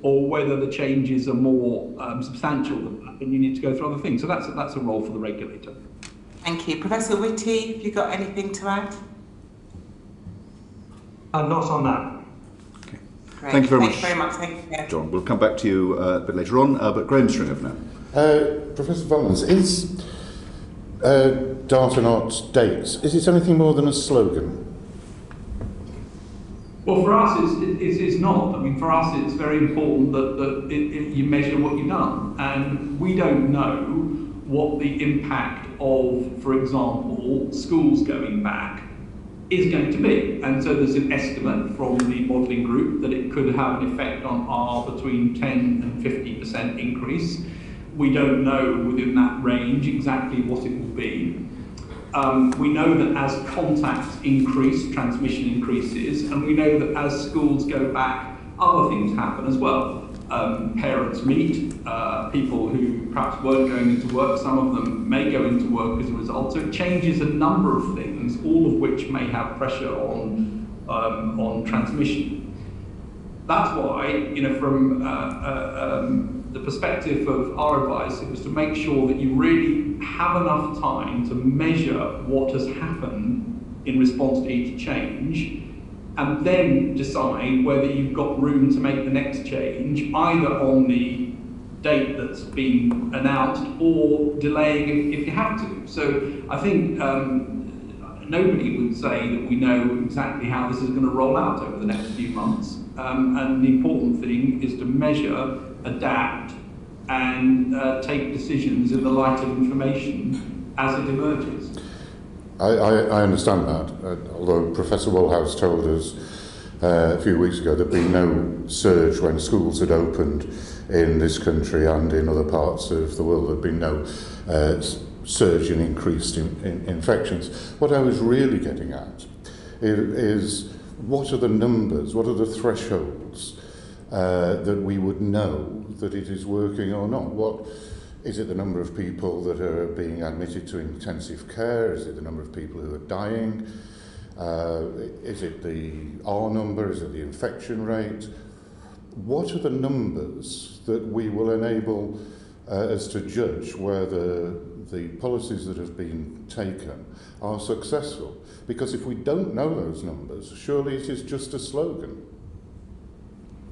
or whether the changes are more substantial than that, then you need to go through other things. So that's a role for the regulator. Thank you. Professor Whitty, have you got anything to add? Not on that. Okay. Great. Thank you very much. Thank you very much. Thank you, John. We'll come back to you a bit later on, but Graham Stringer now. Professor Vallance, is data not dates? Is it anything more than a slogan? Well, for us, it's not. I mean, for us, it's very important that you measure what you've done. And we don't know what the impact of, for example, schools going back is going to be. And so there's an estimate from the modelling group that it could have an effect on R between 10 and 50% increase. We don't know within that range exactly what it will be. We know that as contacts increase, transmission increases, and we know that as schools go back, other things happen as well. Parents meet, people who perhaps weren't going into work, some of them may go into work as a result. So it changes a number of things, all of which may have pressure on transmission. That's why, you know, from the perspective of our advice, it was to make sure that you really have enough time to measure what has happened in response to each change, and then decide whether you've got room to make the next change, either on the date that's been announced or delaying if you have to. So I think nobody would say that we know exactly how this is going to roll out over the next few months. And the important thing is to measure, adapt, and take decisions in the light of information as it emerges. I understand that, although Professor Woolhouse told us a few weeks ago there'd been no surge when schools had opened in this country and in other parts of the world. There'd been no surge in increased infections. What I was really getting at is what are the numbers, what are the thresholds that we would know that it is working or not? What is it? The number of people that are being admitted to intensive care? Is it the number of people who are dying? Is it the R number? Is it the infection rate? What are the numbers that we will enable us to judge whether the policies that have been taken are successful? Because if we don't know those numbers, surely it is just a slogan.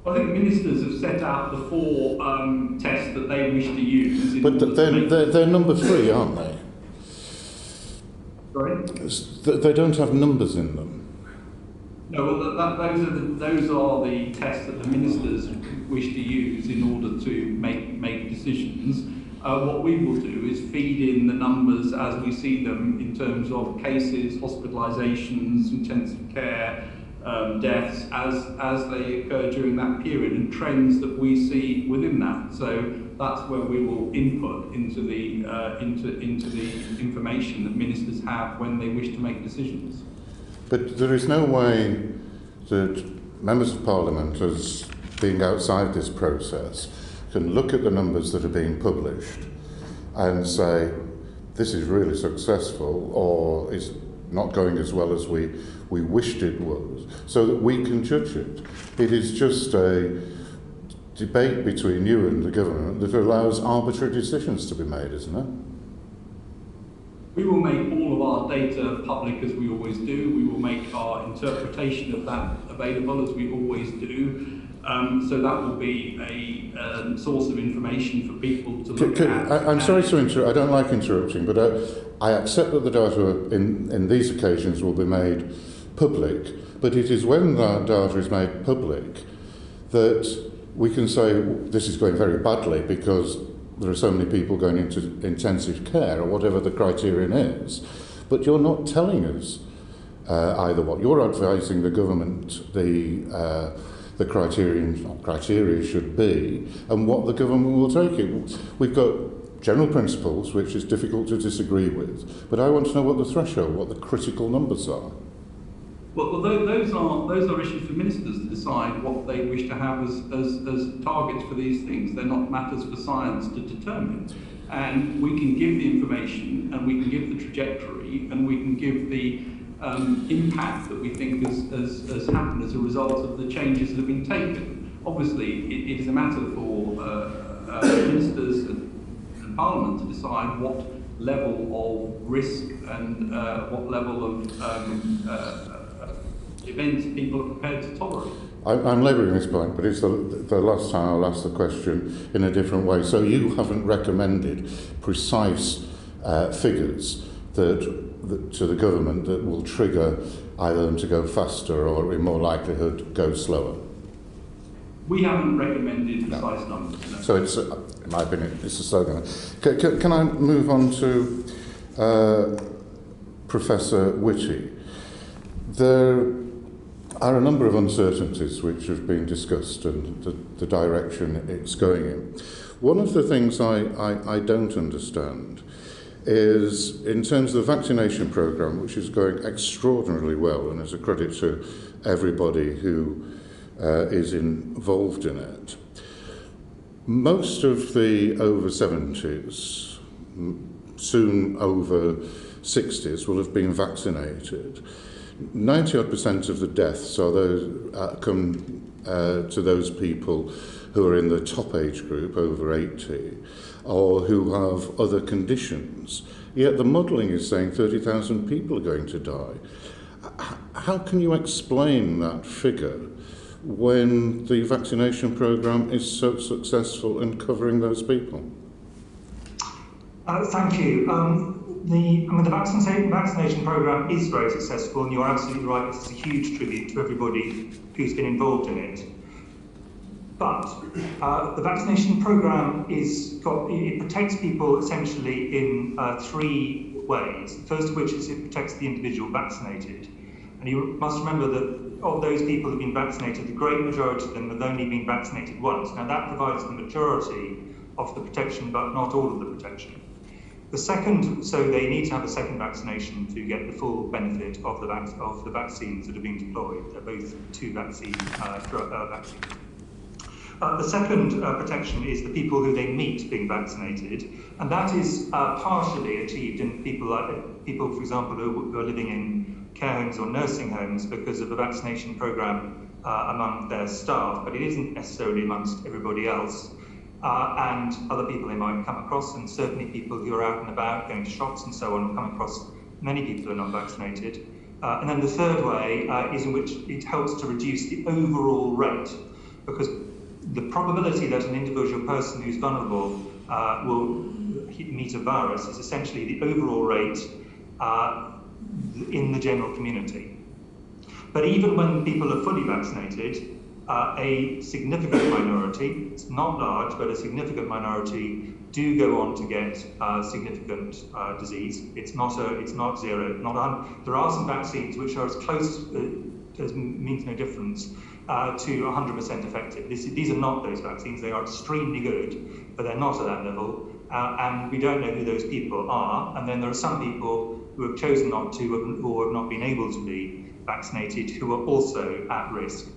I think ministers have set out the 4 tests that they wish to use. But they're number 3, aren't they? Sorry? They don't have numbers in them. No, well, those are the tests that the ministers wish to use in order to make decisions. What we will do is feed in the numbers as we see them in terms of cases, hospitalisations, intensive care, deaths as they occur during that period, and trends that we see within that. So that's where we will input into the information that ministers have when they wish to make decisions. But there is no way that members of Parliament, as being outside this process, can look at the numbers that are being published and say this is really successful or is not going as well as we wished it was, so that we can judge it. It is just a debate between you and the government that allows arbitrary decisions to be made, isn't it? We will make all of our data public as we always do. We will make our interpretation of that available as we always do. So that will be a source of information for people to look at. I'm sorry to interrupt. I don't like interrupting, but I accept that the data in these occasions will be made public, but it is when that data is made public that we can say this is going very badly because there are so many people going into intensive care or whatever the criterion is, but you're not telling us either what you're advising the government the criteria should be and what the government will take it. We've got general principles which is difficult to disagree with, but I want to know what the threshold, what the critical numbers are. Well, those are issues for ministers to decide what they wish to have as targets for these things. They're not matters for science to determine. And we can give the information, and we can give the trajectory, and we can give the impact that we think has happened as a result of the changes that have been taken. obviously it is a matter for ministers and Parliament to decide what level of risk and what level of events people are prepared to tolerate. I'm labouring this point, but it's the last time I'll ask the question in a different way. So you haven't recommended precise figures that to the government that will trigger either them to go faster or, in more likelihood, go slower? We haven't recommended precise numbers. No. So it's, in my opinion, it's a slogan. Can I move on to Professor Whitty? There are a number of uncertainties which have been discussed and the direction it's going in. One of the things I don't understand is in terms of the vaccination programme, which is going extraordinarily well, and is a credit to everybody who is involved in it. Most of the over 70s, soon over 60s, will have been vaccinated. 90% of the deaths are those, come to those people who are in the top age group, over 80, or who have other conditions. Yet the modelling is saying 30,000 people are going to die. How can you explain that figure when the vaccination programme is so successful in covering those people? Thank you. The vaccination programme is very successful, and you're absolutely right, it's a huge tribute to everybody who's been involved in it. But the vaccination programme it protects people essentially in three ways. The first of which is it protects the individual vaccinated. And you must remember that of those people who've been vaccinated, the great majority of them have only been vaccinated once. Now that provides the majority of the protection, but not all of the protection. The second, so they need to have a second vaccination to get the full benefit of the vaccines that are being deployed. They're both two vaccines. The second protection is the people who they meet being vaccinated, and that is partially achieved in people, for example, who are living in care homes or nursing homes because of the vaccination programme among their staff, but it isn't necessarily amongst everybody else. And other people they might come across, and certainly people who are out and about going to shops and so on will come across many people who are not vaccinated. And then the third way is in which it helps to reduce the overall rate, because the probability that an individual person who's vulnerable will meet a virus is essentially the overall rate in the general community. But even when people are fully vaccinated, a significant minority, it's not large, but a significant minority do go on to get significant disease. It's not zero. There are some vaccines which are as close as means no difference to 100% effective. These are not those vaccines. They are extremely good, but they're not at that level. And we don't know who those people are. And then there are some people who have chosen not to or have not been able to be vaccinated who are also at risk.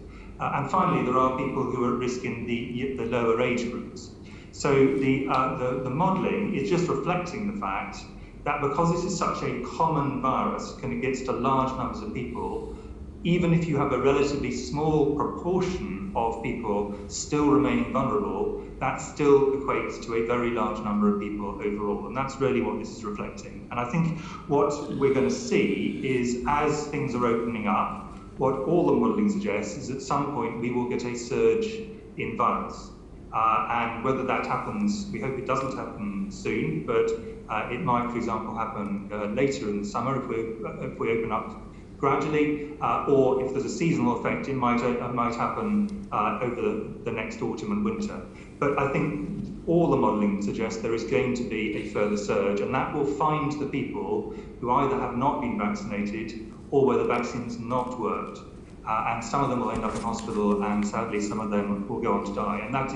And finally, there are people who are at risk in the lower age groups. So the modelling is just reflecting the fact that because this is such a common virus and it gets to large numbers of people, even if you have a relatively small proportion of people still remaining vulnerable, that still equates to a very large number of people overall. And that's really what this is reflecting. And I think what we're going to see is, as things are opening up, what all the modelling suggests is at some point we will get a surge in virus. And whether that happens, we hope it doesn't happen soon, but it might, for example, happen later in the summer if we open up gradually, or if there's a seasonal effect, it might happen over the next autumn and winter. But I think all the modelling suggests there is going to be a further surge, and that will find the people who either have not been vaccinated or where the vaccine's not worked. And some of them will end up in hospital, and sadly some of them will go on to die. And that's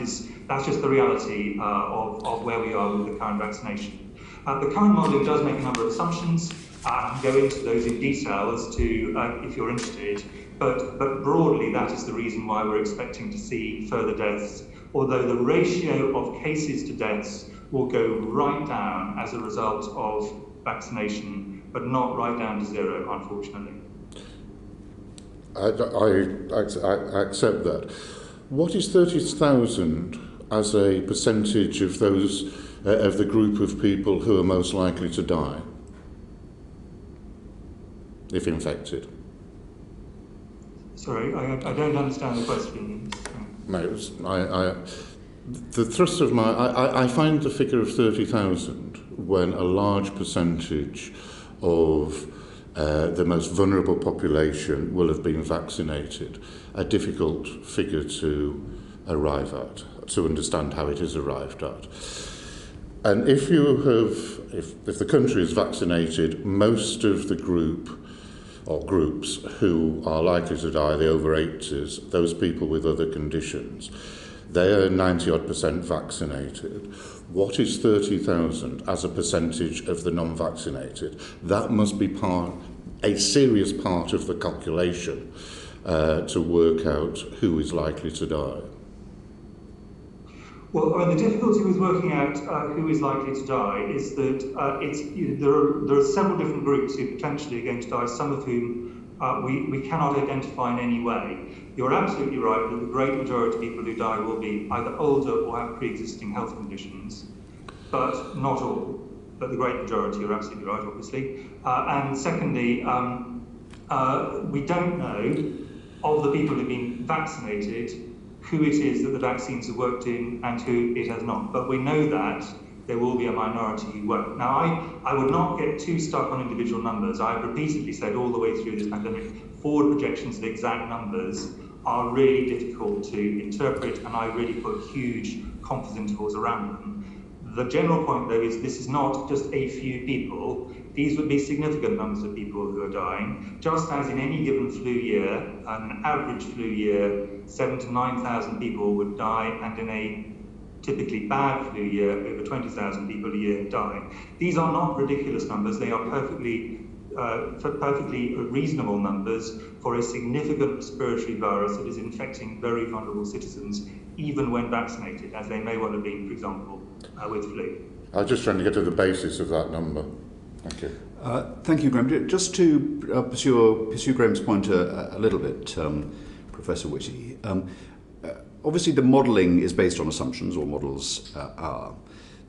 just the reality of where we are with the current vaccination. The current modelling does make a number of assumptions. I'll go into those in detail as to if you're interested, but broadly that is the reason why we're expecting to see further deaths, although the ratio of cases to deaths will go right down as a result of vaccination, but not right down to zero, unfortunately. I accept that. What is 30,000 as a percentage of those of the group of people who are most likely to die if infected? Sorry, I don't understand the question. No, the thrust of I find the figure of 30,000 when a large percentage of the most vulnerable population will have been vaccinated a difficult figure to arrive at, to understand how it is arrived at. And if the country has vaccinated most of the group or groups who are likely to die, the over 80s, those people with other conditions, they are 90-odd% vaccinated. What is 30,000 as a percentage of the non-vaccinated? That must be a serious part of the calculation to work out who is likely to die. Well, the difficulty with working out who is likely to die is that there are several different groups who potentially are going to die, some of whom we cannot identify in any way. You're absolutely right that the great majority of people who die will be either older or have pre-existing health conditions, but not all. But the great majority, you're absolutely right, obviously. And secondly, we don't know of the people who've been vaccinated who it is that the vaccines have worked in and who it has not. But we know that there will be a minority who won't. Now, I would not get too stuck on individual numbers. I've repeatedly said all the way through this pandemic, forward projections of exact numbers are really difficult to interpret, and I really put huge confidence intervals around them. The general point, though, is this is not just a few people. These would be significant numbers of people who are dying, just as in any given flu year, an average flu year, 7,000 to 9,000 people would die, and in a typically bad flu year, over 20,000 people a year die. These are not ridiculous numbers. They are perfectly reasonable numbers for a significant respiratory virus that is infecting very vulnerable citizens, even when vaccinated, as they may well have been, for example, with flu. I was just trying to get to the basis of that number. Thank you. Thank you, Graham. Just to pursue Graham's point a little bit, Professor Whitty. Obviously, the modelling is based on assumptions, or models are.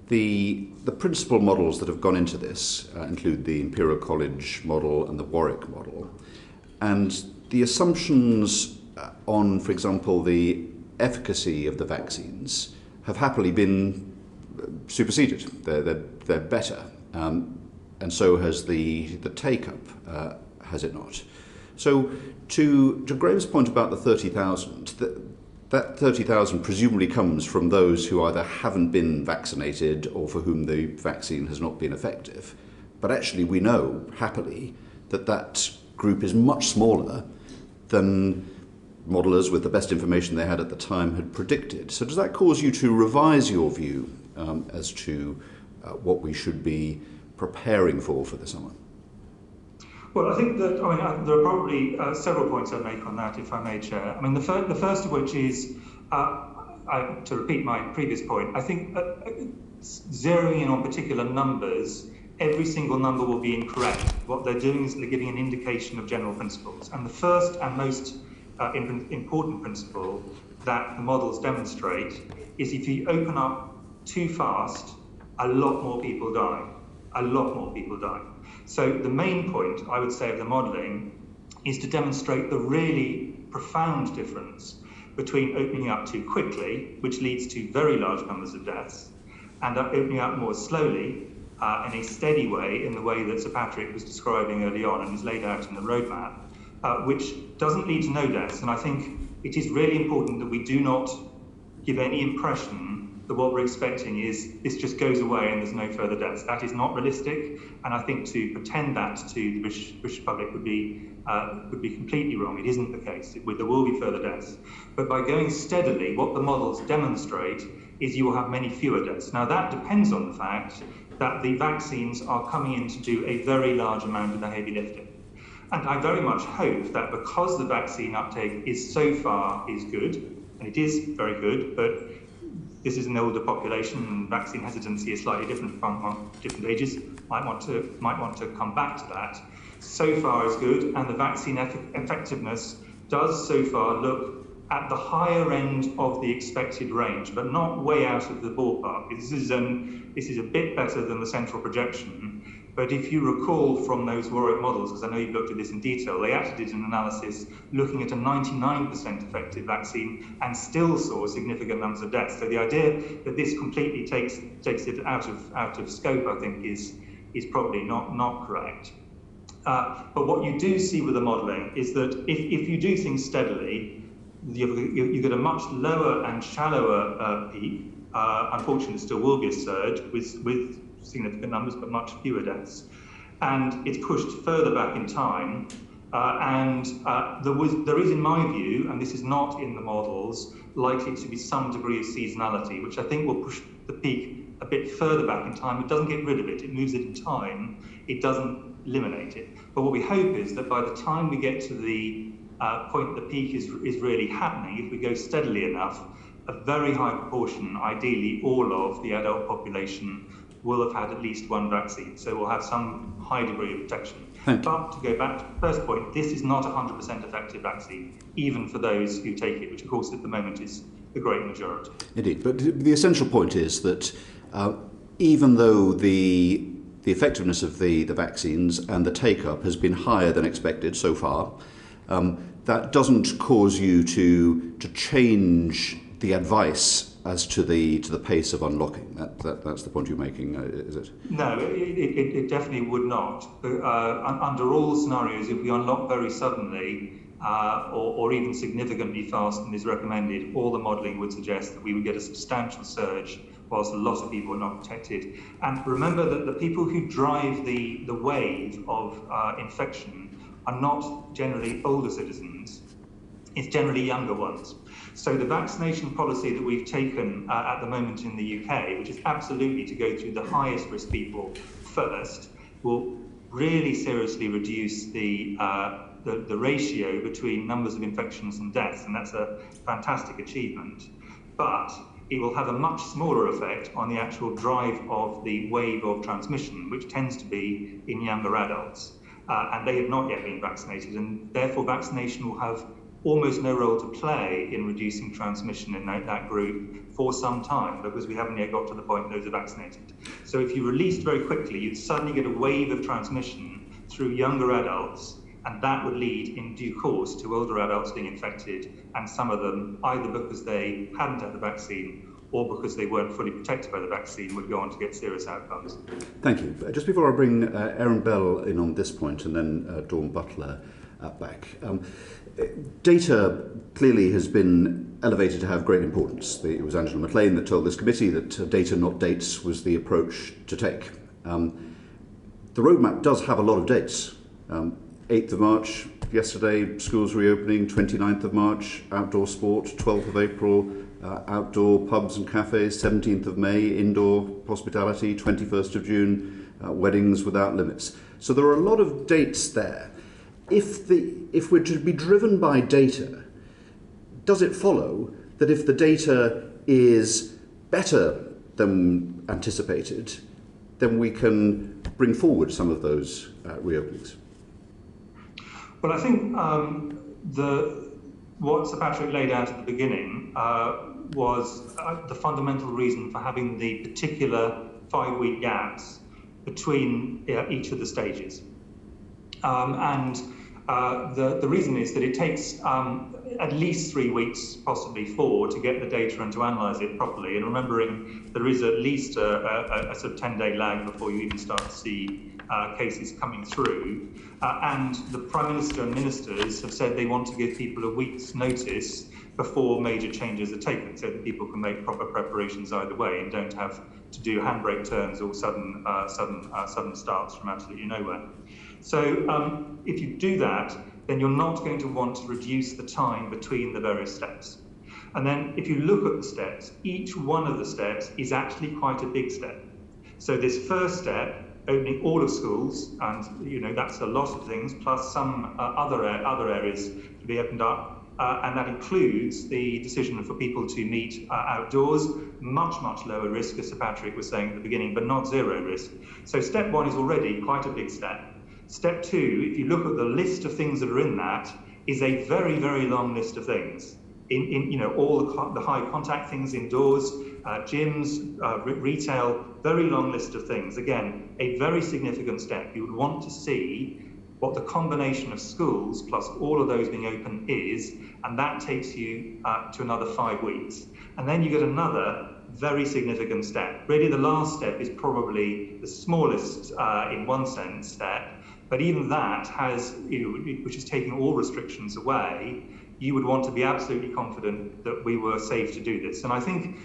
The principal models that have gone into this include the Imperial College model and the Warwick model. And the assumptions on, for example, the efficacy of the vaccines have happily been superseded. They're better. And so has the take-up, has it not? So to Graham's point about the 30,000, that 30,000 presumably comes from those who either haven't been vaccinated or for whom the vaccine has not been effective. But actually we know, happily, that group is much smaller than modellers with the best information they had at the time had predicted. So does that cause you to revise your view as to what we should be preparing for the summer? Well, I think that, there are probably several points I'd make on that, if I may, Chair. The first of which is, to repeat my previous point, I think zeroing in on particular numbers, every single number will be incorrect. What they're doing is they're giving an indication of general principles. And the first and most important principle that the models demonstrate is if you open up too fast, a lot more people die. A lot more people die. So the main point, I would say, of the modelling is to demonstrate the really profound difference between opening up too quickly, which leads to very large numbers of deaths, and opening up more slowly, in a steady way, in the way that Sir Patrick was describing early on and is laid out in the roadmap, which doesn't lead to no deaths. And I think it is really important that we do not give any impression that what we're expecting is this just goes away and there's no further deaths. That is not realistic, and I think to pretend that to the British public would be completely wrong. It isn't the case. There will be further deaths. But by going steadily, what the models demonstrate is you will have many fewer deaths. Now that depends on the fact that the vaccines are coming in to do a very large amount of the heavy lifting. And I very much hope that because the vaccine uptake is so far is good, and it is very good, but this is an older population, and vaccine hesitancy is slightly different from different ages. Might want to come back to that. So far is good, and the vaccine effectiveness does so far look at the higher end of the expected range, but not way out of the ballpark. This is a bit better than the central projection. But if you recall from those Warwick models, because I know you've looked at this in detail, they actually did an analysis looking at a 99% effective vaccine and still saw significant numbers of deaths. So the idea that this completely takes it out of scope, I think, is probably not correct. But what you do see with the modelling is that if you do things steadily, you get a much lower and shallower peak. Unfortunately, there still will be a surge with significant numbers, but much fewer deaths. And it's pushed further back in time. There is, in my view, and this is not in the models, likely to be some degree of seasonality, which I think will push the peak a bit further back in time. It doesn't get rid of it, it moves it in time, it doesn't eliminate it. But what we hope is that by the time we get to the point the peak is really happening, if we go steadily enough, a very high proportion, ideally all of the adult population, will have had at least one vaccine. So we'll have some high degree of protection. But to go back to the first point, this is not a 100% effective vaccine, even for those who take it, which of course at the moment is the great majority. Indeed, but the essential point is that even though the effectiveness of the vaccines and the take-up has been higher than expected so far, that doesn't cause you to change the advice as to the pace of unlocking. That's the point you're making, is it? No, it definitely would not. Under all scenarios, if we unlock very suddenly or even significantly faster than is recommended, all the modelling would suggest that we would get a substantial surge whilst a lot of people are not protected. And remember that the people who drive the wave of infection are not generally older citizens, it's generally younger ones. So the vaccination policy that we've taken at the moment in the UK, which is absolutely to go through the highest risk people first, will really seriously reduce the ratio between numbers of infections and deaths, and that's a fantastic achievement. But it will have a much smaller effect on the actual drive of the wave of transmission, which tends to be in younger adults. And they have not yet been vaccinated, and therefore vaccination will have almost no role to play in reducing transmission in that group for some time, because we haven't yet got to the point those are vaccinated. So if you released very quickly, you'd suddenly get a wave of transmission through younger adults, and that would lead in due course to older adults being infected, and some of them, either because they hadn't had the vaccine or because they weren't fully protected by the vaccine, would go on to get serious outcomes. Thank you. Just before I bring Aaron Bell in on this point, and then Dawn Butler back. Data clearly has been elevated to have great importance. It was Angela McLean that told this committee that data, not dates, was the approach to take. The roadmap does have a lot of dates. 8th of March, yesterday, schools reopening, 29th of March, outdoor sport, 12th of April, outdoor pubs and cafes, 17th of May, indoor hospitality, 21st of June, weddings without limits. So there are a lot of dates there. If we're to be driven by data, does it follow that if the data is better than anticipated, then we can bring forward some of those reopenings? Well, I think what Sir Patrick laid out at the beginning was the fundamental reason for having the particular 5-week gaps between each of the stages. The reason is that it takes at least 3 weeks, possibly 4, to get the data and to analyse it properly. And remembering there is at least a sort of 10-day lag before you even start to see cases coming through. And the Prime Minister and ministers have said they want to give people a week's notice before major changes are taken, so that people can make proper preparations either way and don't have to do handbrake turns or sudden starts from absolutely nowhere. So if you do that, then you're not going to want to reduce the time between the various steps. And then if you look at the steps, each one of the steps is actually quite a big step. So this first step, opening all of schools, and that's a lot of things, plus some other areas to be opened up, and that includes the decision for people to meet outdoors, much lower risk, as Sir Patrick was saying at the beginning, but not zero risk. So step 1 is already quite a big step. Step 2, if you look at the list of things that are in that, is a very long list of things. all the high contact things indoors, gyms, retail, very long list of things. Again, a very significant step. You would want to see what the combination of schools plus all of those being open is, and that takes you to another 5 weeks. And then you get another very significant step. Really, the last step is probably the smallest, in one sense, step, but even that has, which is taking all restrictions away. You would want to be absolutely confident that we were safe to do this. And I think,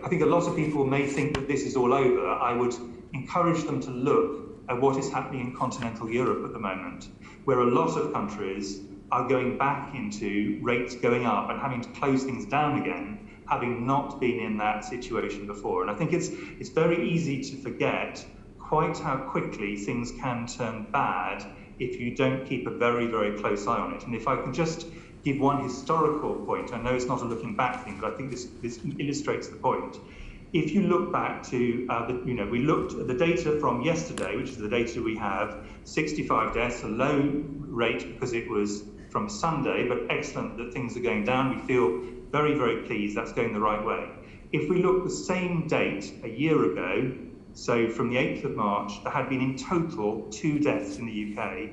I think a lot of people may think that this is all over. I would encourage them to look at what is happening in continental Europe at the moment, where a lot of countries are going back into rates going up and having to close things down again, having not been in that situation before. And I think it's very easy to forget quite how quickly things can turn bad if you don't keep a very, very close eye on it. And if I can just give one historical point, I know it's not a looking back thing, but I think this illustrates the point. If you look back to, we looked at the data from yesterday, which is the data we have, 65 deaths, a low rate because it was from Sunday, but excellent that things are going down. We feel very, very pleased that's going the right way. If we look the same date a year ago, so from the 8th of March, there had been in total 2 deaths in the UK.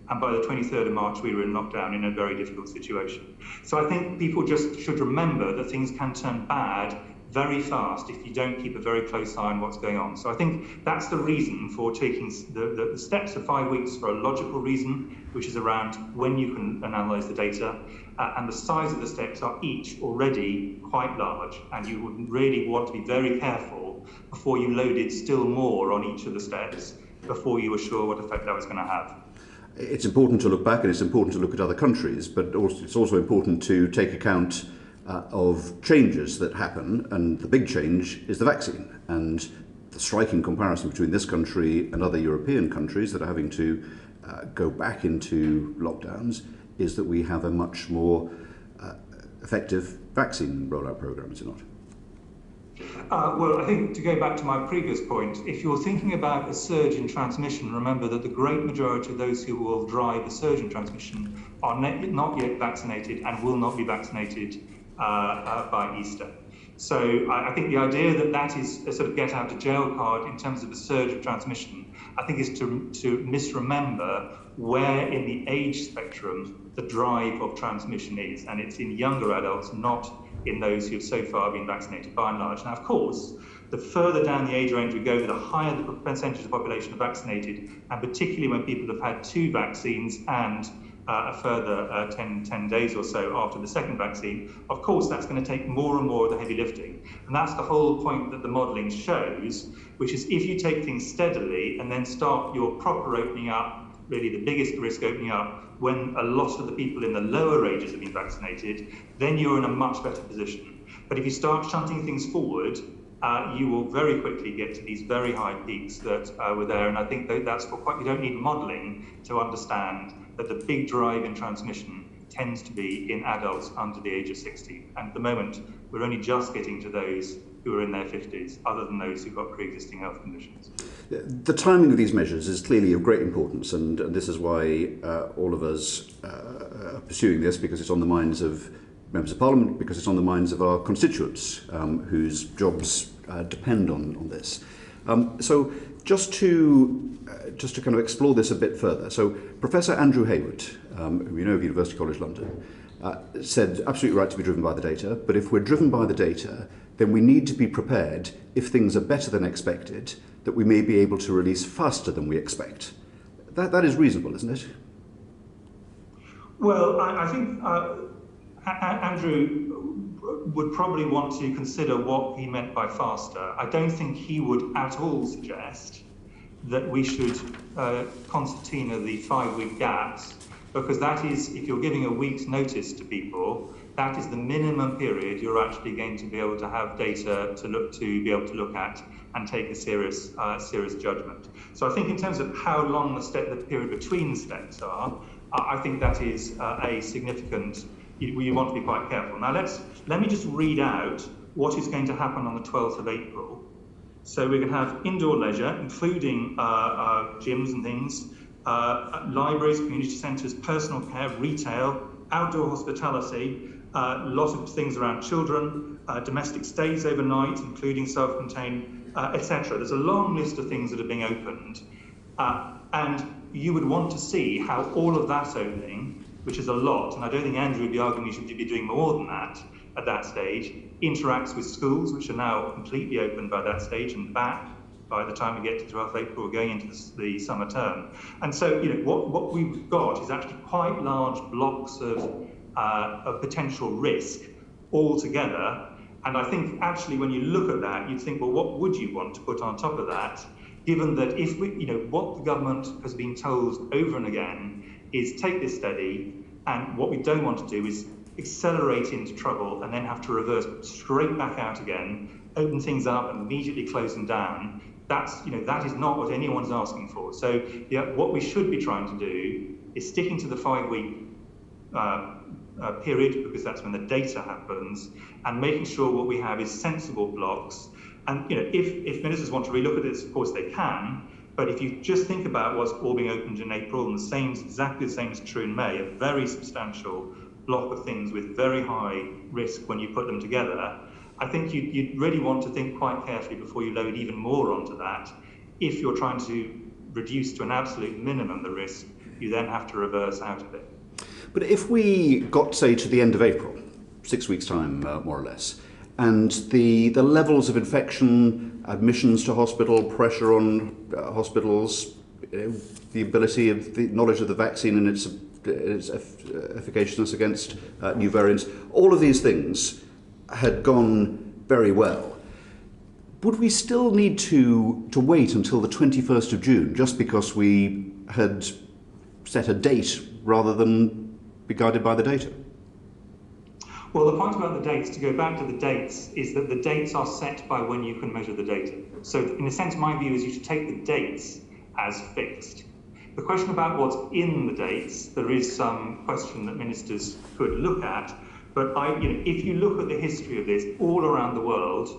And by the 23rd of March, we were in lockdown in a very difficult situation. So I think people just should remember that things can turn bad very fast if you don't keep a very close eye on what's going on. So I think that's the reason for taking the steps of 5 weeks for a logical reason, which is around when you can analyse the data. And the size of the steps are each already quite large. And you would really want to be very careful before you loaded still more on each of the steps before you were sure what effect that was going to have. It's important to look back, and it's important to look at other countries, but it's also important to take account of changes that happen, and the big change is the vaccine. And the striking comparison between this country and other European countries that are having to go back into lockdowns is that we have a much more effective vaccine rollout program, is it not? Well, I think to go back to my previous point, if you're thinking about a surge in transmission, remember that the great majority of those who will drive a surge in transmission are not yet vaccinated and will not be vaccinated by Easter. So I think the idea that that is a sort of get out of jail card in terms of a surge of transmission, I think is to misremember where in the age spectrum the drive of transmission is. And it's in younger adults, not in those who have so far been vaccinated by and large. Now, of course, the further down the age range we go, the higher the percentage of the population vaccinated, and particularly when people have had 2 vaccines and a further 10 days or so after the second vaccine, of course, that's going to take more and more of the heavy lifting. And that's the whole point that the modelling shows, which is if you take things steadily and then start your proper opening up, really the biggest risk opening up, when a lot of the people in the lower ages have been vaccinated, then you're in a much better position. But if you start shunting things forward, you will very quickly get to these very high peaks that were there. And I think that's you don't need modelling to understand that the big drive in transmission tends to be in adults under the age of 60. And at the moment, we're only just getting to those who are in their 50s, other than those who've got pre-existing health conditions. The timing of these measures is clearly of great importance, and this is why all of us are pursuing this, because it's on the minds of members of Parliament, because it's on the minds of our constituents whose jobs depend on this. So just to kind of explore this a bit further, so Professor Andrew Hayward, who we know of University College London, said absolutely right to be driven by the data, but if we're driven by the data, then we need to be prepared, if things are better than expected, that we may be able to release faster than we expect. That is reasonable, isn't it? Well, I think Andrew would probably want to consider what he meant by faster. I don't think he would at all suggest that we should concertina the 5-week gaps, because that is, if you're giving a week's notice to people, that is the minimum period you're actually going to be able to have data to be able to look at and take a serious judgment. So I think in terms of how long the period between steps are, I think that is a significant. You want to be quite careful. Now let me just read out what is going to happen on the 12th of April. So we're going to have indoor leisure, including gyms and things, libraries, community centres, personal care, retail, outdoor hospitality, Lots of things around children, domestic stays overnight, including self-contained, etc. There's a long list of things that are being opened. And you would want to see how all of that opening, which is a lot, and I don't think Andrew would be arguing we should be doing more than that at that stage, interacts with schools, which are now completely open by that stage and back by the time we get to 12th April, we're going into the summer term. And so, what we've got is actually quite large blocks of potential risk all together. And I think actually when you look at that, you'd think, well, what would you want to put on top of that? Given that if we, what the government has been told over and again is take this steady, and what we don't want to do is accelerate into trouble and then have to reverse straight back out again, open things up and immediately close them down. That's, that is not what anyone's asking for. So what we should be trying to do is sticking to the 5-week period, because that's when the data happens, and making sure what we have is sensible blocks. And if ministers want to relook at this, of course they can. But if you just think about what's all being opened in April, and exactly the same is true in May, a very substantial block of things with very high risk when you put them together, I think you'd really want to think quite carefully before you load even more onto that. If you're trying to reduce to an absolute minimum the risk, you then have to reverse out of it. But if we got, say, to the end of April, 6 weeks' time, more or less, and the levels of infection, admissions to hospital, pressure on hospitals, the ability of the knowledge of the vaccine and its efficaciousness against new variants, all of these things had gone very well, would we still need to wait until the 21st of June just because we had set a date rather than be guided by the data? Well, the point about the dates, to go back to the dates, is that the dates are set by when you can measure the data. So in a sense, my view is you should take the dates as fixed. The question about what's in the dates, there is some question that ministers could look at, but if you look at the history of this all around the world,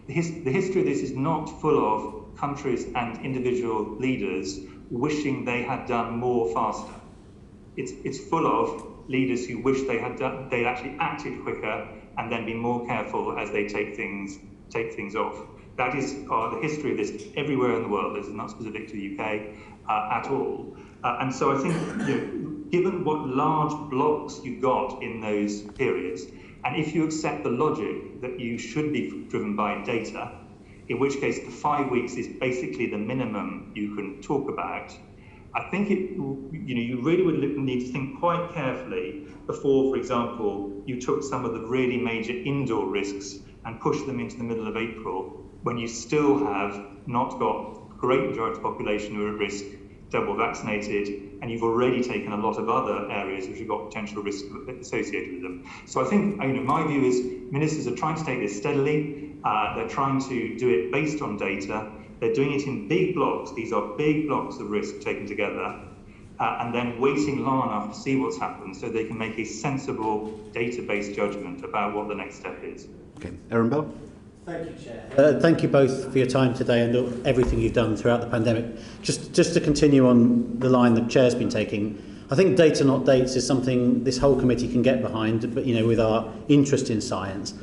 the history of this is not full of countries and individual leaders wishing they had done more faster. It's full of leaders who wish they'd actually acted quicker and then be more careful as they take things off. That is the history of this everywhere in the world. This is not specific to the UK at all. And so I think, given what large blocks you got in those periods, and if you accept the logic that you should be driven by data, in which case the 5 weeks is basically the minimum you can talk about, I think you really would need to think quite carefully before, for example, you took some of the really major indoor risks and pushed them into the middle of April, when you still have not got a great majority of the population who are at risk, double vaccinated, and you've already taken a lot of other areas which have got potential risk associated with them. So I think, my view is ministers are trying to take this steadily. They're trying to do it based on data. They're doing it in big blocks. These are big blocks of risk taken together, and then waiting long enough to see what's happened so they can make a sensible data-based judgment about what the next step is. Okay, Aaron Bell. Thank you, Chair. Thank you both for your time today and everything you've done throughout the pandemic. Just to continue on the line the Chair's been taking, I think data not dates is something this whole committee can get behind, but with our interest in science.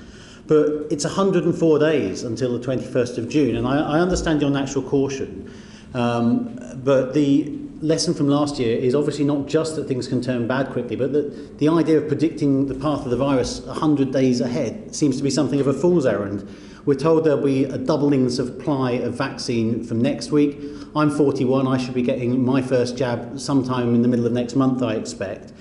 But it's 104 days until the 21st of June, and I understand your natural caution, but the lesson from last year is obviously not just that things can turn bad quickly, but that the idea of predicting the path of the virus 100 days ahead seems to be something of a fool's errand. We're told there'll be a doubling supply of vaccine from next week. I'm 41, I should be getting my first jab sometime in the middle of next month, I expect.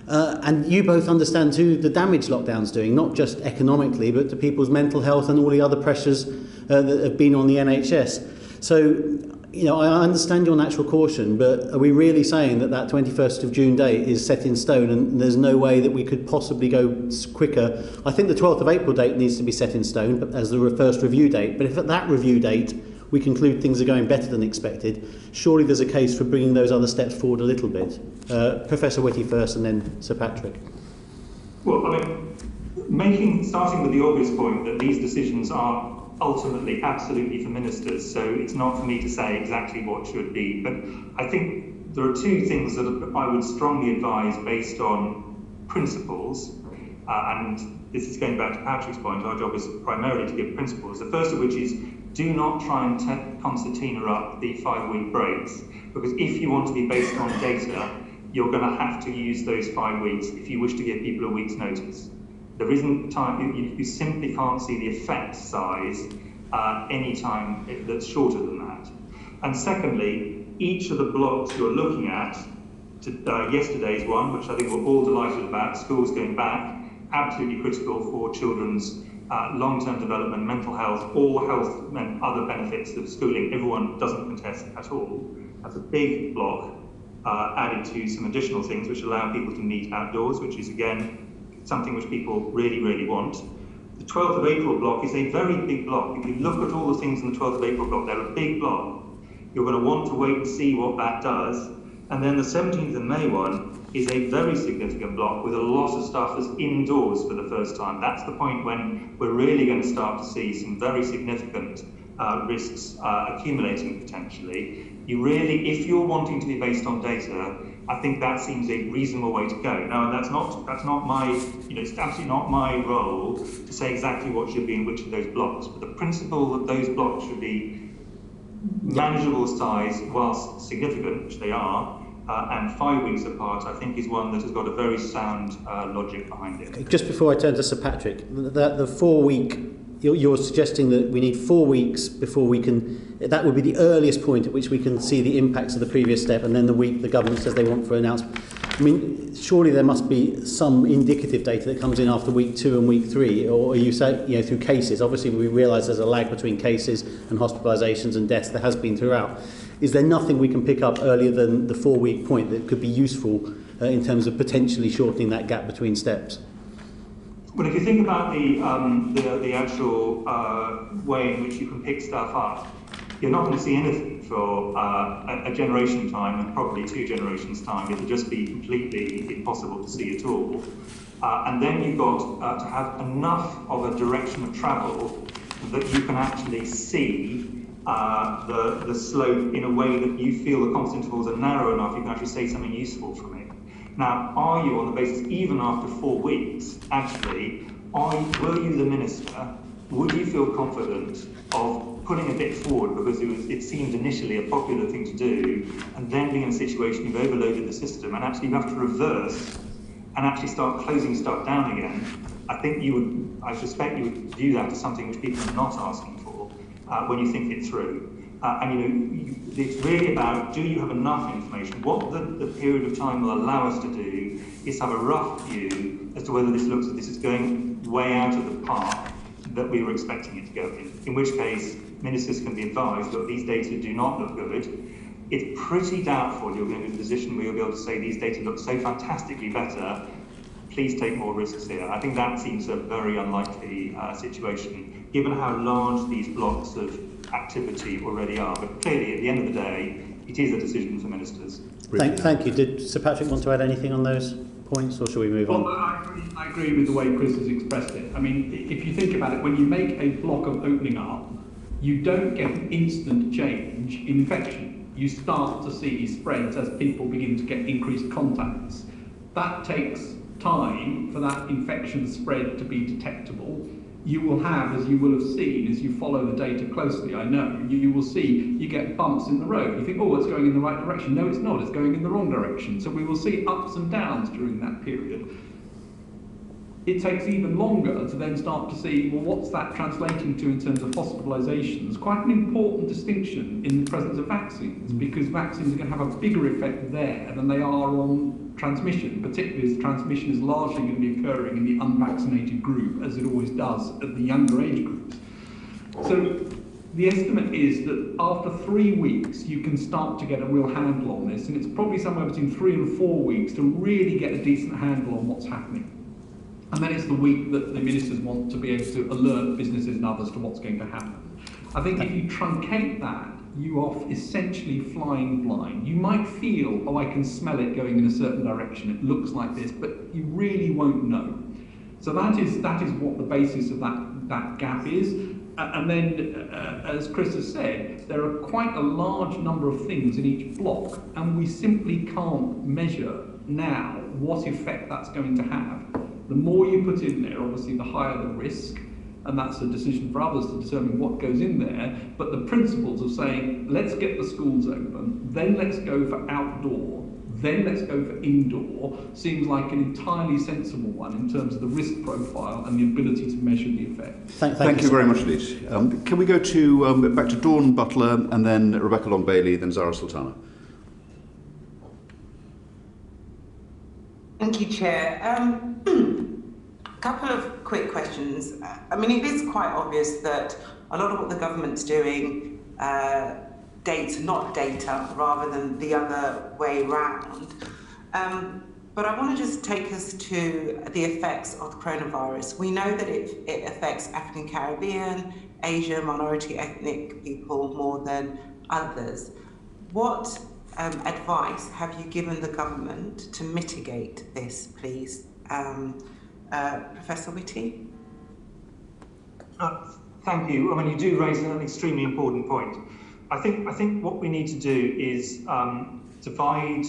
And you both understand too the damage lockdown's doing, not just economically, but to people's mental health and all the other pressures that have been on the NHS. So, I understand your natural caution, but are we really saying that 21st of June date is set in stone and there's no way that we could possibly go quicker? I think the 12th of April date needs to be set in stone as the first review date, but if at that review date we conclude things are going better than expected, surely there's a case for bringing those other steps forward a little bit. Professor Whitty first and then Sir Patrick. Well, starting with the obvious point that these decisions are ultimately absolutely for ministers, so it's not for me to say exactly what should be, but I think there are two things that I would strongly advise based on principles. and this is going back to Patrick's point, our job is primarily to give principles. The first of which is, do not try and concertina up the 5-week breaks, because if you want to be based on data, you're going to have to use those 5 weeks if you wish to give people a week's notice. There isn't time, you simply can't see the effect size any time that's shorter than that. And secondly, each of the blocks you're looking at, yesterday's one, which I think we're all delighted about, schools going back, absolutely critical for children's long-term development, mental health, all health and other benefits of schooling. Everyone doesn't contest at all. That's a big block added to some additional things which allow people to meet outdoors, which is again something which people really, really want. The 12th of April block is a very big block. If you look at all the things in the 12th of April block, they're a big block. You're going to want to wait and see what that does. And then the 17th of May one is a very significant block with a lot of stuff that's indoors for the first time. That's the point when we're really going to start to see some very significant risks accumulating potentially. You really, if you're wanting to be based on data, I think that seems a reasonable way to go. Now, that's not my, it's absolutely not my role to say exactly what should be in which of those blocks, but the principle that those blocks should be manageable size whilst significant, which they are, and 5 weeks apart, I think is one that has got a very sound logic behind it. Okay, just before I turn to Sir Patrick, the 4 week, you're suggesting that we need 4 weeks before we can, that would be the earliest point at which we can see the impacts of the previous step, and then the week the government says they want for announcement. I mean, surely there must be some indicative data that comes in after week 2 and week 3, or you say, through cases. Obviously, we realise there's a lag between cases and hospitalisations and deaths. There has been throughout. Is there nothing we can pick up earlier than the 4 week point that could be useful in terms of potentially shortening that gap between steps? Well, if you think about the actual way in which you can pick stuff up, you're not going to see anything for a generation time and probably 2 generations time. It'll just be completely impossible to see at all. And then you've got to have enough of a direction of travel that you can actually see the slope in a way that you feel the constant intervals are narrow enough you can actually say something useful from it. Now, are you on the basis, even after 4 weeks, actually, were you the minister, would you feel confident of putting a bit forward because it seemed initially a popular thing to do, and then being in a situation you've overloaded the system and actually you have to reverse and actually start closing stuff down again? I suspect you would view that as something which people are not asking for when you think it through. It's really about, do you have enough information? What the period of time will allow us to do is have a rough view as to whether this looks as this is going way out of the path that we were expecting it to go in which case ministers can be advised that these data do not look good. It's pretty doubtful you're going to be in a position where you'll be able to say these data look so fantastically better, please take more risks here. I think that seems a very unlikely situation, given how large these blocks of activity already are. But clearly, at the end of the day, it is a decision for ministers. Thank you. Did Sir Patrick want to add anything on those points, or shall we move on? Well, I agree with the way Chris has expressed it. I mean, if you think about it, when you make a block of opening up, you don't get an instant change in infection. You start to see spreads as people begin to get increased contacts. That takes time for that infection spread to be detectable. You will have, as you will have seen, as you follow the data closely, I know, you will see you get bumps in the road. You think, oh, it's going in the right direction. No, it's not. It's going in the wrong direction. So we will see ups and downs during that period. It takes even longer to then start to see, well, what's that translating to in terms of hospitalisations? Quite an important distinction in the presence of vaccines, because vaccines are going to have a bigger effect there than they are on transmission, particularly as transmission is largely going to be occurring in the unvaccinated group, as it always does at the younger age groups. So the estimate is that after 3 weeks, you can start to get a real handle on this, and it's probably somewhere between 3 and 4 weeks to really get a decent handle on what's happening. And then it's the week that the ministers want to be able to alert businesses and others to what's going to happen. I think if you truncate that, you are essentially flying blind. You might feel, oh, I can smell it going in a certain direction, it looks like this, but you really won't know. So that is what the basis of that gap is. And then, as Chris has said, there are quite a large number of things in each block, and we simply can't measure now what effect that's going to have. The more you put in there, obviously, the higher the risk, and that's a decision for others to determine what goes in there. But the principles of saying, let's get the schools open, then let's go for outdoor, then let's go for indoor, seems like an entirely sensible one in terms of the risk profile and the ability to measure the effect. Thank you very much indeed. Can we go to back to Dawn Butler, and then Rebecca Long-Bailey, then Zara Sultana? Thank you, Chair. A couple of quick questions. I mean, it is quite obvious that a lot of what the government's doing, not data, rather than the other way round. But I want to just take us to the effects of the coronavirus. We know that it affects African Caribbean, Asian, minority ethnic people more than others. What advice have you given the government to mitigate this, please? Professor Whitty? Thank you. I mean, you do raise an extremely important point. I think what we need to do is divide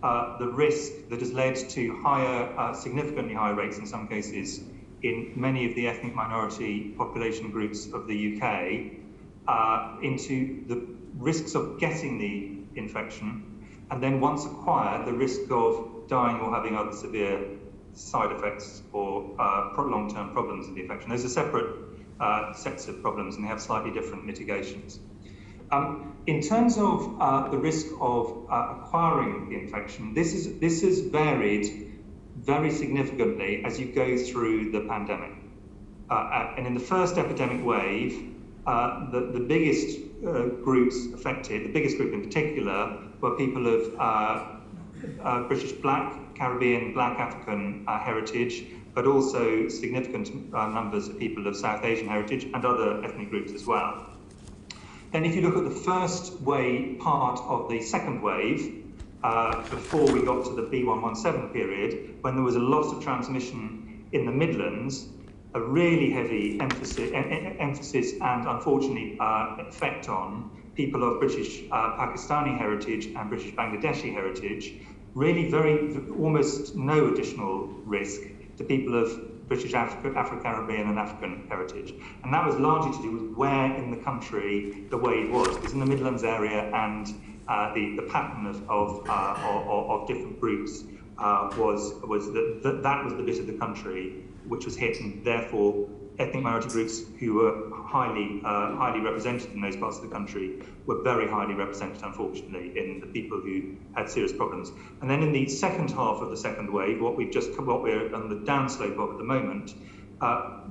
the risk that has led to higher, significantly higher rates in some cases in many of the ethnic minority population groups of the UK into the risks of getting the infection, and then once acquired, the risk of dying or having other severe side effects or long-term problems of the infection. Those are separate sets of problems, and they have slightly different mitigations. In terms of the risk of acquiring the infection, this has varied very significantly as you go through the pandemic. And in the first epidemic wave, the biggest groups affected, the biggest group in particular, were people of British Black, Caribbean, Black African heritage, but also significant numbers of people of South Asian heritage and other ethnic groups as well. Then if you look at the first wave part of the second wave, before we got to the B117 period, when there was a lot of transmission in the Midlands, a really heavy emphasis and unfortunately effect on people of British Pakistani heritage and British Bangladeshi heritage, really almost no additional risk to people of British Afro-Caribbean and African heritage. And that was largely to do with where in the country the wave was. It was in the Midlands area, and the pattern of different groups was that was the bit of the country which was hit, and therefore ethnic minority groups who were highly represented in those parts of the country were very highly represented, unfortunately, in the people who had serious problems. And then in the second half of the second wave, what we're on the downslope of at the moment,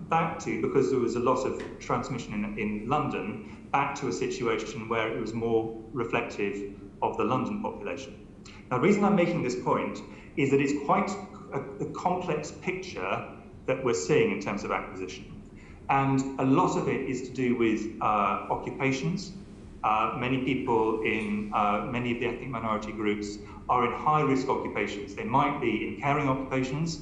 back to, because there was a lot of transmission in London, back to a situation where it was more reflective of the London population. Now, the reason I'm making this point is that it's quite a complex picture that we're seeing in terms of acquisition. And a lot of it is to do with occupations. Many people in many of the ethnic minority groups are in high-risk occupations. They might be in caring occupations.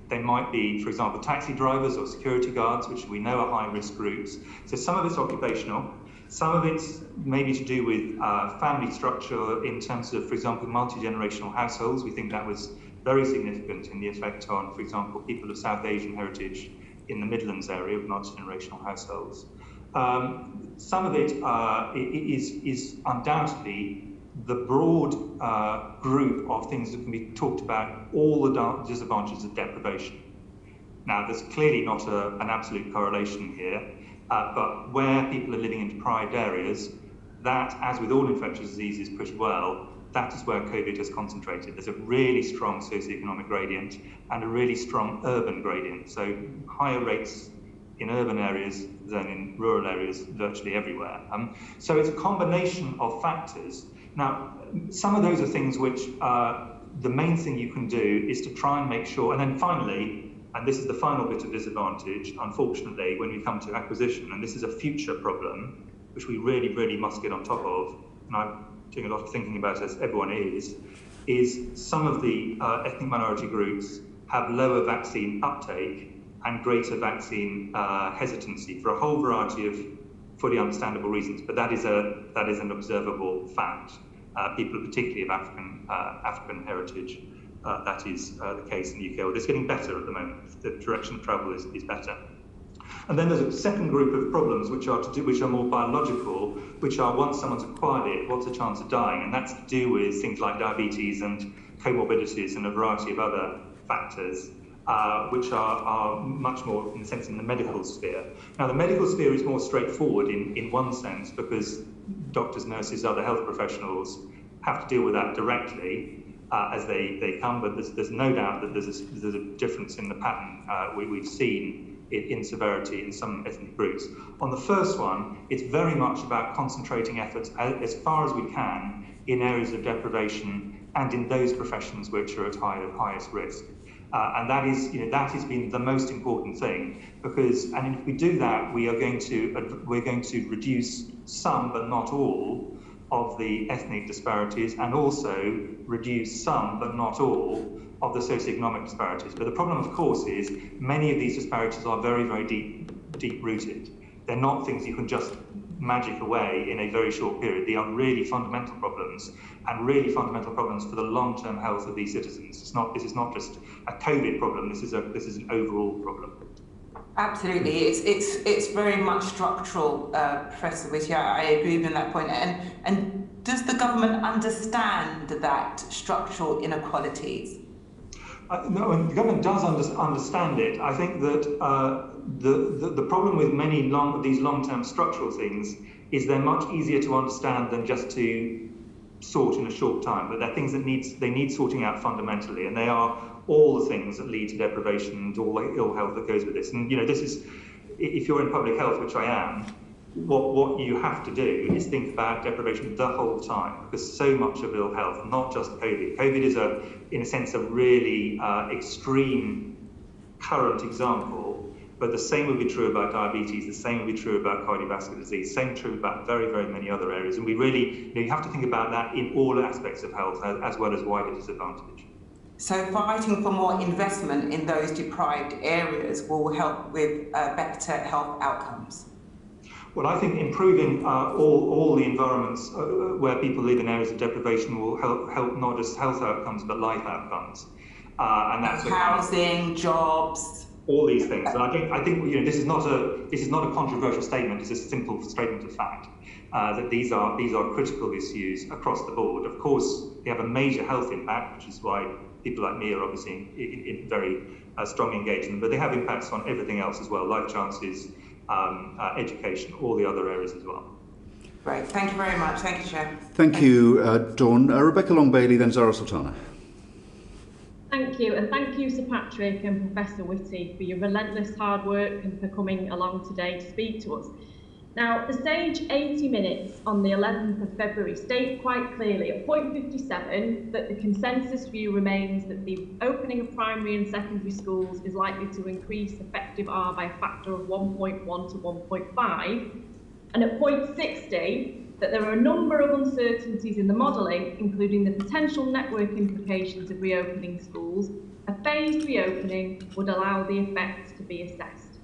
They might be, for example, taxi drivers or security guards, which we know are high-risk groups. So some of it's occupational. Some of it's maybe to do with family structure in terms of, for example, multi-generational households. We think that was very significant in the effect on, for example, people of South Asian heritage in the Midlands area of multi-generational households. Some of it is undoubtedly the broad group of things that can be talked about, all the disadvantages of deprivation. Now, there's clearly not an absolute correlation here, but where people are living in deprived areas, that, as with all infectious diseases pretty well, that is where COVID has concentrated. There's a really strong socioeconomic gradient and a really strong urban gradient. So higher rates in urban areas than in rural areas virtually everywhere. So it's a combination of factors. Now, some of those are things which the main thing you can do is to try and make sure, and then finally, and this is the final bit of disadvantage, unfortunately, when we come to acquisition, and this is a future problem, which we really, really must get on top of, and I'm doing a lot of thinking about, as everyone is some of the ethnic minority groups have lower vaccine uptake and greater vaccine hesitancy for a whole variety of fully understandable reasons, but that is an observable fact. People, particularly of African heritage, that is the case in the UK. Well, it's getting better at the moment. The direction of travel is better. And then there's a second group of problems which are more biological, which are once someone's acquired it, what's the chance of dying? And that's to do with things like diabetes and comorbidities and a variety of other factors, which are much more, in a sense, in the medical sphere. Now, the medical sphere is more straightforward in one sense, because doctors, nurses, other health professionals have to deal with that directly as they come, but there's no doubt that there's a difference in the pattern we've seen in severity in some ethnic groups. On the first one, it's very much about concentrating efforts as far as we can in areas of deprivation and in those professions which are at highest risk. And that has been the most important thing, because, and if we do that, we're going to reduce some, but not all, of the ethnic disparities, and also reduce some, but not all, of the socioeconomic disparities. But the problem, of course, is many of these disparities are very, very deep-rooted. They're not things you can just magic away in a very short period. They are really fundamental problems, and really fundamental problems for the long-term health of these citizens. This is not just a COVID problem. This is an overall problem. Absolutely, it's very much structural, Professor Whitty. I agree with you on that point. And does the government understand that structural inequalities? No, and the government does understand it. I think that the problem with many these long-term structural things is they're much easier to understand than just to sort in a short time. But they're things that need sorting out fundamentally, and they are all the things that lead to deprivation and all the ill health that goes with this. And this is, if you're in public health, which I am, what you have to do is think about deprivation the whole time, because so much of ill health, not just COVID. COVID is in a sense, a really extreme current example, but the same would be true about diabetes, the same would be true about cardiovascular disease, the same true about very, very many other areas. And we really, you have to think about that in all aspects of health, as well as wider disadvantage. So fighting for more investment in those deprived areas will help with better health outcomes. Well, I think improving all the environments where people live in areas of deprivation will help not just health outcomes, but life outcomes. And that's housing, jobs, all these things. And I think this is not a controversial statement. It's a simple statement of fact that these are critical issues across the board. Of course, they have a major health impact, which is why people like me are obviously in very strong engagement. But they have impacts on everything else as well: life chances, education, all the other areas as well. Great. Thank you very much. Thank you, Chair. Thank you, Dawn. Rebecca Long-Bailey, then Zara Sultana. Thank you, and thank you, Sir Patrick and Professor Whitty, for your relentless hard work and for coming along today to speak to us. Now, the Sage 80 minutes on the 11th of February state quite clearly at point 57 that the consensus view remains that the opening of primary and secondary schools is likely to increase effective R by a factor of 1.1 to 1.5, and at point 60 that there are a number of uncertainties in the modelling, including the potential network implications of reopening schools. A phased reopening would allow the effects to be assessed.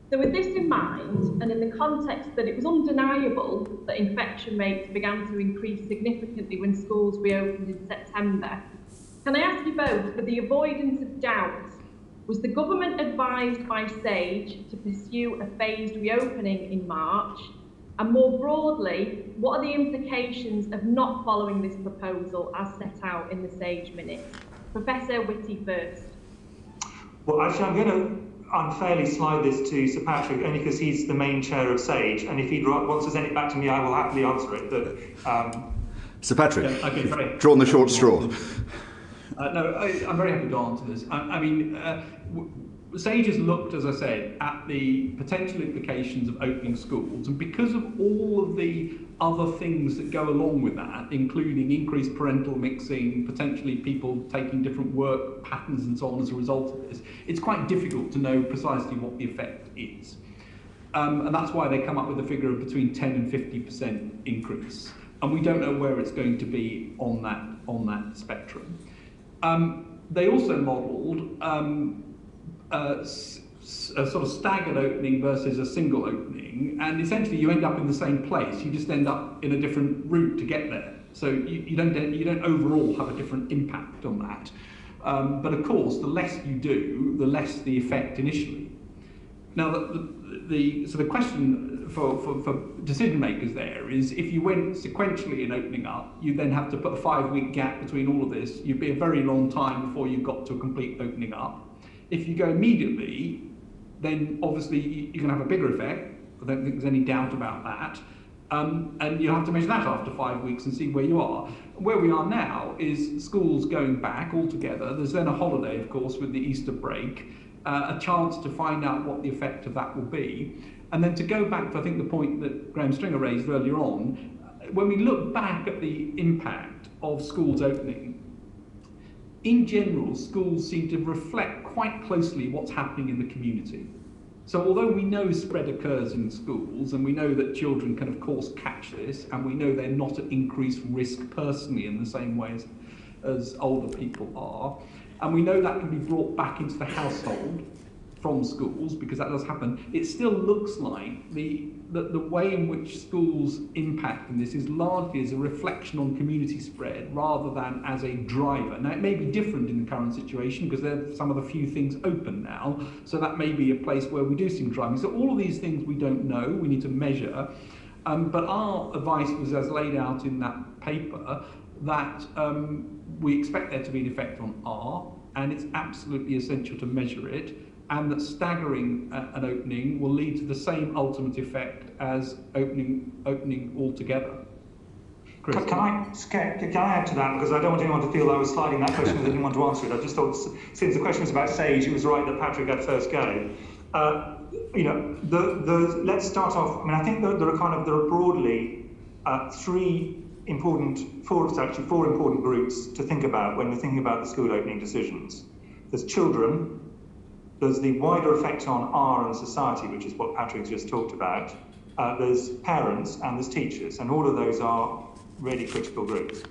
So with this in mind, and in the context that it was undeniable that infection rates began to increase significantly when schools reopened in September, can I ask you both, for the avoidance of doubt, was the government advised by SAGE to pursue a phased reopening in March? And more broadly, what are the implications of not following this proposal as set out in the SAGE minutes? Professor Whitty first. Well, actually, I'm going to unfairly slide this to Sir Patrick, only because he's the main chair of SAGE, and if he wants to send it back to me, I will happily answer it. But Sir Patrick, yeah, okay, drawn the short straw. No, I'm very happy to answer this. I mean, SAGE has looked, as I said, at the potential implications of opening schools, and because of all of the other things that go along with that, including increased parental mixing, potentially people taking different work patterns and so on as a result of this, it's quite difficult to know precisely what the effect is. And that's why they come up with a figure of between 10 and 50% increase. And we don't know where it's going to be on that spectrum. They also modelled a sort of staggered opening versus a single opening, and essentially you end up in the same place. You just end up in a different route to get there. So you don't overall have a different impact on that. But of course, the less you do, the less the effect initially. Now, the question for decision makers there is, if you went sequentially in opening up, you then have to put a 5-week gap between all of this. You'd be a very long time before you got to a complete opening up. If you go immediately, then obviously you're going to have a bigger effect. I don't think there's any doubt about that. And you'll have to measure that after 5 weeks and see where you are. Where we are now is schools going back altogether. There's then a holiday, of course, with the Easter break, a chance to find out what the effect of that will be. And then to go back to, I think, the point that Graham Stringer raised earlier on, when we look back at the impact of schools opening, in general, schools seem to reflect quite closely what's happening in the community. So although we know spread occurs in schools, and we know that children can of course catch this, and we know they're not at increased risk personally in the same way as older people are, and we know that can be brought back into the household from schools, because that does happen, it still looks like the way in which schools impact in this is largely as a reflection on community spread rather than as a driver. Now, it may be different in the current situation because there are some of the few things open now, so that may be a place where we do see driving. So all of these things we don't know, we need to measure, but our advice was, as laid out in that paper, that we expect there to be an effect on R, and it's absolutely essential to measure it, and that staggering an opening will lead to the same ultimate effect as opening altogether. Chris? Can I add to that, because I don't want anyone to feel I was sliding that question because I didn't want to answer it. I just thought, since the question was about SAGE, it was right that Patrick had first go. Let's start off. I mean, I think there are broadly four important groups to think about when we're thinking about the school opening decisions. There's children. There's the wider effect on R and society, which is what Patrick just talked about. There's parents and there's teachers, and all of those are really critical groups.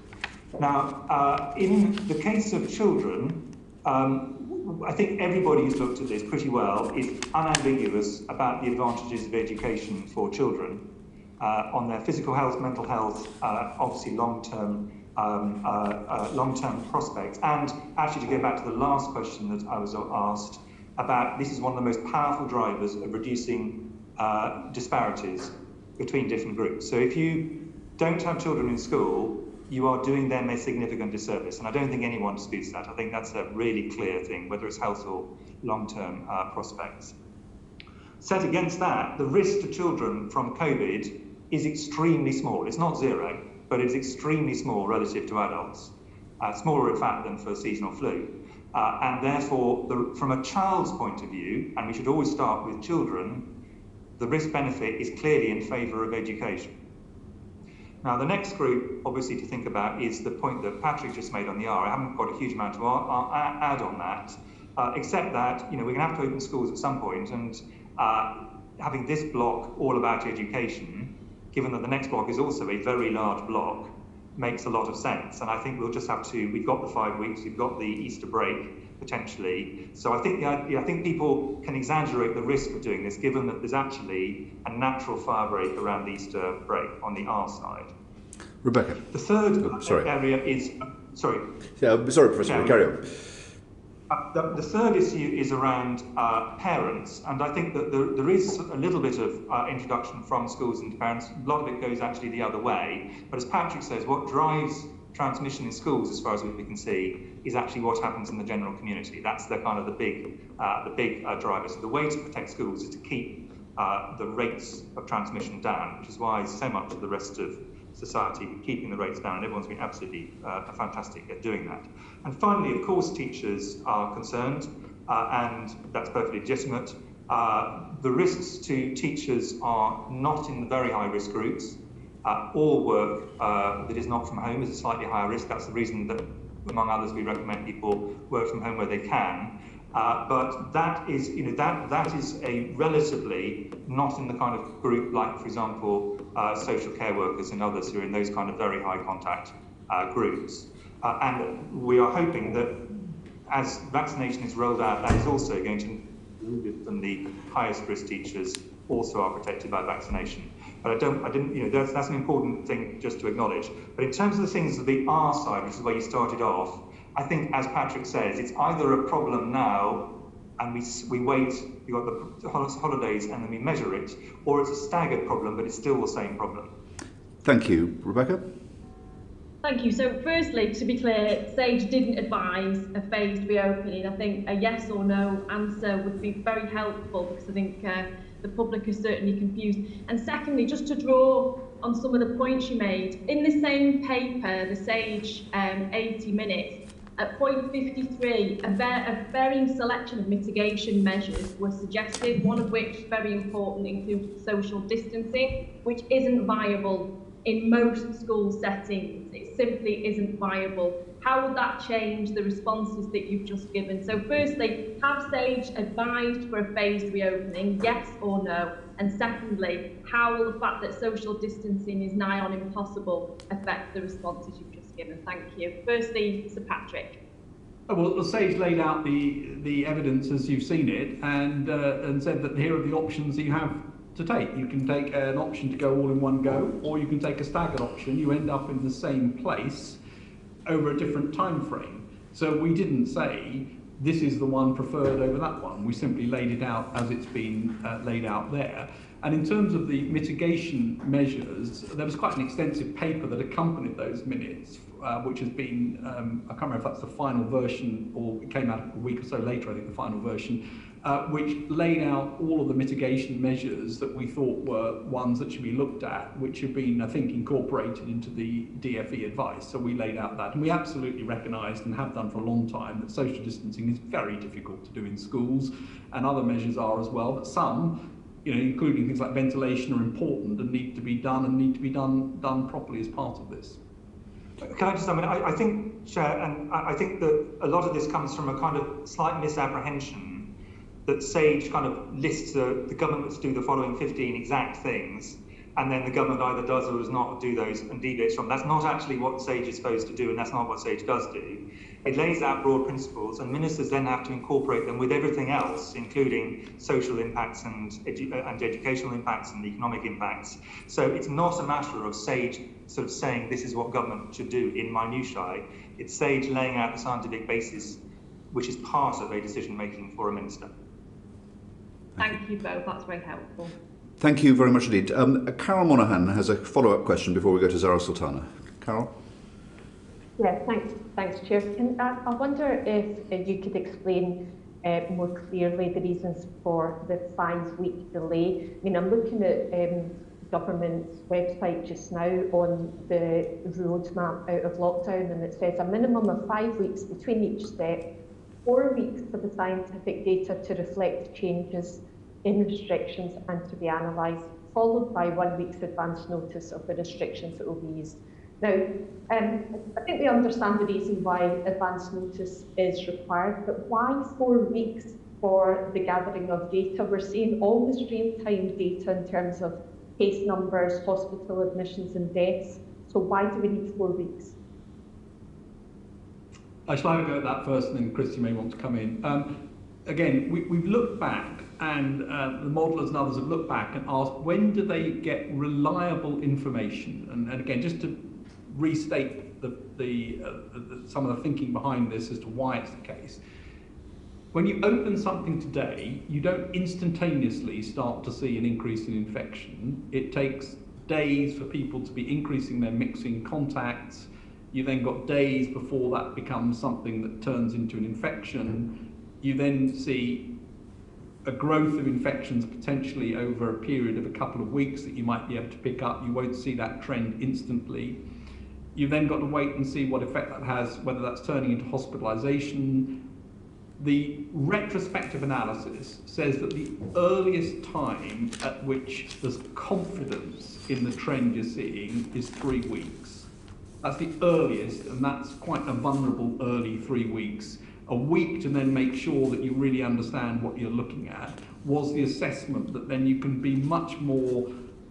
Now, in the case of children, I think everybody who's looked at this pretty well is unambiguous about the advantages of education for children on their physical health, mental health, obviously long-term prospects. And actually, to go back to the last question that I was asked, about this is one of the most powerful drivers of reducing disparities between different groups. So if you don't have children in school, you are doing them a significant disservice. And I don't think anyone disputes that. I think that's a really clear thing, whether it's health or long-term prospects. Set against that, the risk to children from COVID is extremely small. It's not zero, but it's extremely small relative to adults. Smaller, in fact, than for seasonal flu. And therefore, from a child's point of view, and we should always start with children, the risk-benefit is clearly in favour of education. Now, the next group, obviously, to think about is the point that Patrick just made on the R. I haven't got a huge amount to add on that, except that we're going to have to open schools at some point, and having this block all about education, given that the next block is also a very large block, makes a lot of sense. And I think we'll just have to, we've got the 5 weeks, we've got the Easter break potentially. So I think people can exaggerate the risk of doing this, given that there's actually a natural fire break around the Easter break on the R side. Rebecca. The third area is, sorry. Yeah, sorry, Professor, carry on. The third issue is around parents, and I think that there is a little bit of introduction from schools into parents. A lot of it goes actually the other way. But as Patrick says, what drives transmission in schools, as far as we can see, is actually what happens in the general community. That's the kind of the big driver. So the way to protect schools is to keep the rates of transmission down, which is why so much of the rest of society keeping the rates down, and everyone's been absolutely fantastic at doing that. And finally, of course, teachers are concerned, and that's perfectly legitimate. The risks to teachers are not in the very high risk groups. All work that is not from home is a slightly higher risk. That's the reason that, among others, we recommend people work from home where they can. But that is, that is a relatively not in the kind of group like, for example, social care workers and others who are in those kind of very high contact groups. And we are hoping that as vaccination is rolled out, that is also going to include and the highest risk teachers also are protected by vaccination. But that's an important thing just to acknowledge. But in terms of the things of the R side, which is where you started off, I think, as Patrick says, it's either a problem now and we wait, we've got the holidays and then we measure it, or it's a staggered problem, but it's still the same problem. Thank you. Rebecca? Thank you. So firstly, to be clear, SAGE didn't advise a phased reopening. I think a yes or no answer would be very helpful, because I think the public is certainly confused. And secondly, just to draw on some of the points you made, in the same paper, the SAGE 80 minutes, at point 53, a varying selection of mitigation measures were suggested, one of which, very important, includes social distancing, which isn't viable in most school settings. It simply isn't viable. How would that change the responses that you've just given? So firstly, have SAGE advised for a phased reopening, yes or no? And secondly, how will the fact that social distancing is nigh on impossible affect the responses you've just given? Thank you. Firstly, Sir Patrick. Well, SAGE laid out the evidence as you've seen it, and said that here are the options that you have to take. You can take an option to go all in one go, or you can take a staggered option. You end up in the same place over a different time frame. So we didn't say this is the one preferred over that one. We simply laid it out as it's been laid out there. And in terms of the mitigation measures, there was quite an extensive paper that accompanied those minutes, which has been, I can't remember if that's the final version or it came out a week or so later, I think, the final version, which laid out all of the mitigation measures that we thought were ones that should be looked at, which have been, I think, incorporated into the DFE advice. So we laid out that. And we absolutely recognised, and have done for a long time, that social distancing is very difficult to do in schools, and other measures are as well. But some, including things like ventilation, are important and need to be done properly as part of this. Can I just, I think, Chair, and I think that a lot of this comes from a kind of slight misapprehension that SAGE kind of lists the government to do the following 15 exact things, and then the government either does or does not do those and deviates from. That's not actually what SAGE is supposed to do, and that's not what SAGE does do. It lays out broad principles, and ministers then have to incorporate them with everything else, including social impacts and educational impacts and economic impacts. So it's not a matter of SAGE sort of saying this is what government should do in minutiae. It's SAGE laying out the scientific basis, which is part of a decision making for a minister. Thank you both, that's very helpful. Thank you very much indeed. Carol Monaghan has a follow-up question before we go to Zara Sultana. Carol? Yeah, thanks, Chair. I wonder if you could explain more clearly the reasons for the 5-week delay. I mean, I'm looking at government's website just now on the roadmap out of lockdown, and it says a minimum of 5 weeks between each step, 4 weeks for the scientific data to reflect changes in restrictions and to be analysed, followed by 1 week's advance notice of the restrictions that will be used. Now, I think we understand the reason why advance notice is required, but why 4 weeks for the gathering of data? We're seeing all this real-time data in terms of case numbers, hospital admissions and deaths, so why do we need 4 weeks? Shall I go at that first, and then Chris, you may want to come in. Again, we've looked back, and the modelers and others have looked back and asked, when do they get reliable information? And again, just to restate some of the thinking behind this as to why it's the case. When you open something today, you don't instantaneously start to see an increase in infection. It takes days for people to be increasing their mixing contacts. You then got days before that becomes something that turns into an infection. You then see a growth of infections potentially over a period of a couple of weeks that you might be able to pick up. You won't see that trend instantly. You've then got to wait and see what effect that has, whether that's turning into hospitalisation. The retrospective analysis says that the earliest time at which there's confidence in the trend you're seeing is 3 weeks. That's the earliest, and that's quite a vulnerable early 3 weeks. A week to then make sure that you really understand what you're looking at was the assessment that then you can be much more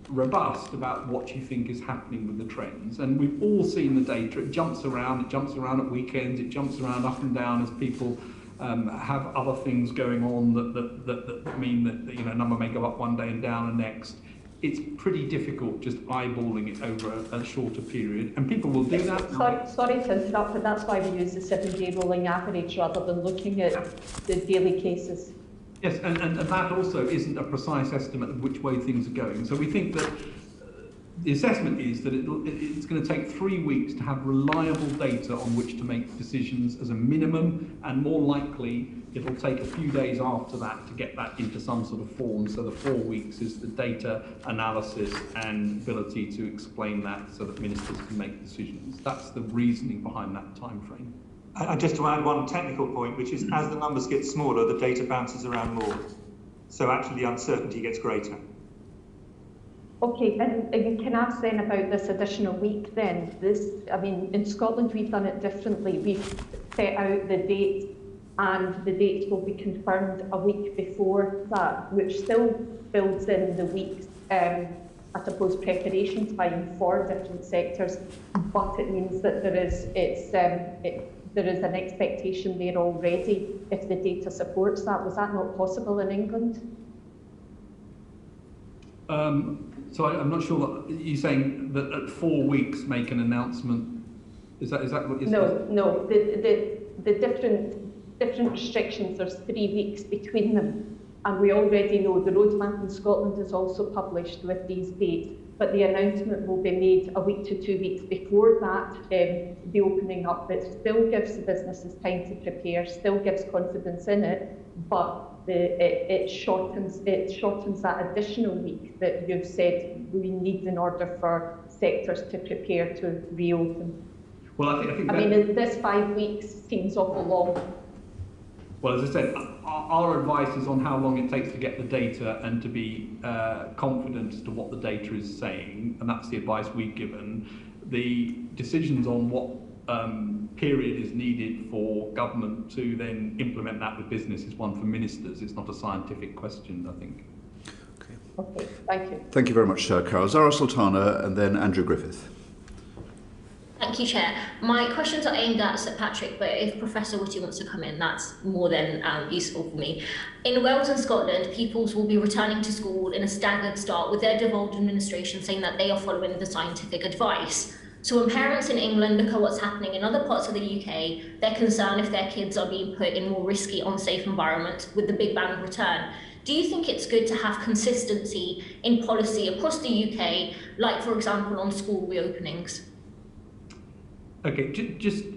robust about what you think is happening with the trends. And we've all seen the data. It jumps around at weekends, it jumps around up and down as people have other things going on that mean that a number may go up one day and down the next. it's pretty difficult just eyeballing it over a shorter period, and people will do that. Sorry to interrupt, but that's why we use the 7-day rolling average rather than looking at the daily cases. Yes, and that also isn't a precise estimate of which way things are going. So we think that the assessment is that it's going to take 3 weeks to have reliable data on which to make decisions as a minimum, and more likely it'll take a few days after that to get that into some sort of form. So the 4 weeks is the data analysis and ability to explain that so that ministers can make decisions. That's the reasoning behind that time frame. And just to add one technical point, which is as the numbers get smaller, the data bounces around more. So actually the uncertainty gets greater. Okay, and you can ask then about this additional week then. I mean, in Scotland we've done it differently. We've set out the date, and the dates will be confirmed a week before that, which still builds in the weeks, I suppose, preparation time for different sectors, but it means that there is an expectation there already if the data supports that. Was that not possible in England? So I'm not sure. You're saying that at 4 weeks make an announcement. Is that what you're saying? No. The different restrictions. There's 3 weeks between them, and we already know the roadmap in Scotland is also published with these dates. But the announcement will be made a week to 2 weeks before that, the opening up. It still gives the businesses time to prepare, still gives confidence in it, but it shortens that additional week that you've said we need in order for sectors to prepare to reopen. Well, I think I mean, this 5 weeks seems awful long. Well, as I said, our advice is on how long it takes to get the data and to be confident as to what the data is saying, and that's the advice we've given. The decisions on what period is needed for government to then implement that with business is one for ministers. It's not a scientific question, I think. Okay, thank you. Thank you very much, Carol. Zara Sultana and then Andrew Griffith. Thank you, Chair. My questions are aimed at Sir Patrick, but if Professor Whitty wants to come in, that's more than useful for me. In Wales and Scotland, pupils will be returning to school in a staggered start with their devolved administration saying that they are following the scientific advice. So when parents in England look at what's happening in other parts of the UK, they're concerned if their kids are being put in more risky, unsafe environments with the Big Bang return. Do you think it's good to have consistency in policy across the UK, like, for example, on school reopenings? Okay,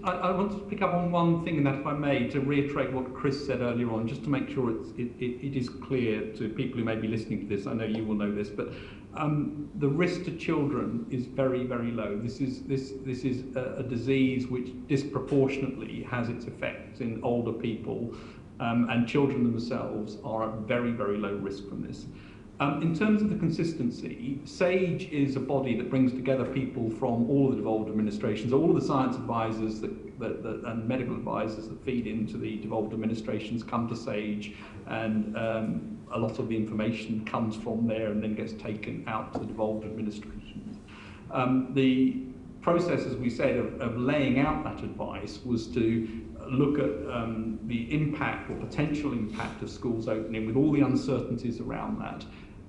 I want to pick up on one thing, and that, if I may, to reiterate what Chris said earlier on, just to make sure it is clear to people who may be listening to this. I know you will know this, but the risk to children is very, very low. This is a disease which disproportionately has its effects in older people, and children themselves are at very, very low risk from this. In terms of the consistency, SAGE is a body that brings together people from all of the devolved administrations, all of the science advisors and medical advisors that feed into the devolved administrations come to SAGE, and a lot of the information comes from there and then gets taken out to the devolved administrations. The process, as we said, of laying out that advice was to look at the impact or potential impact of schools opening with all the uncertainties around that,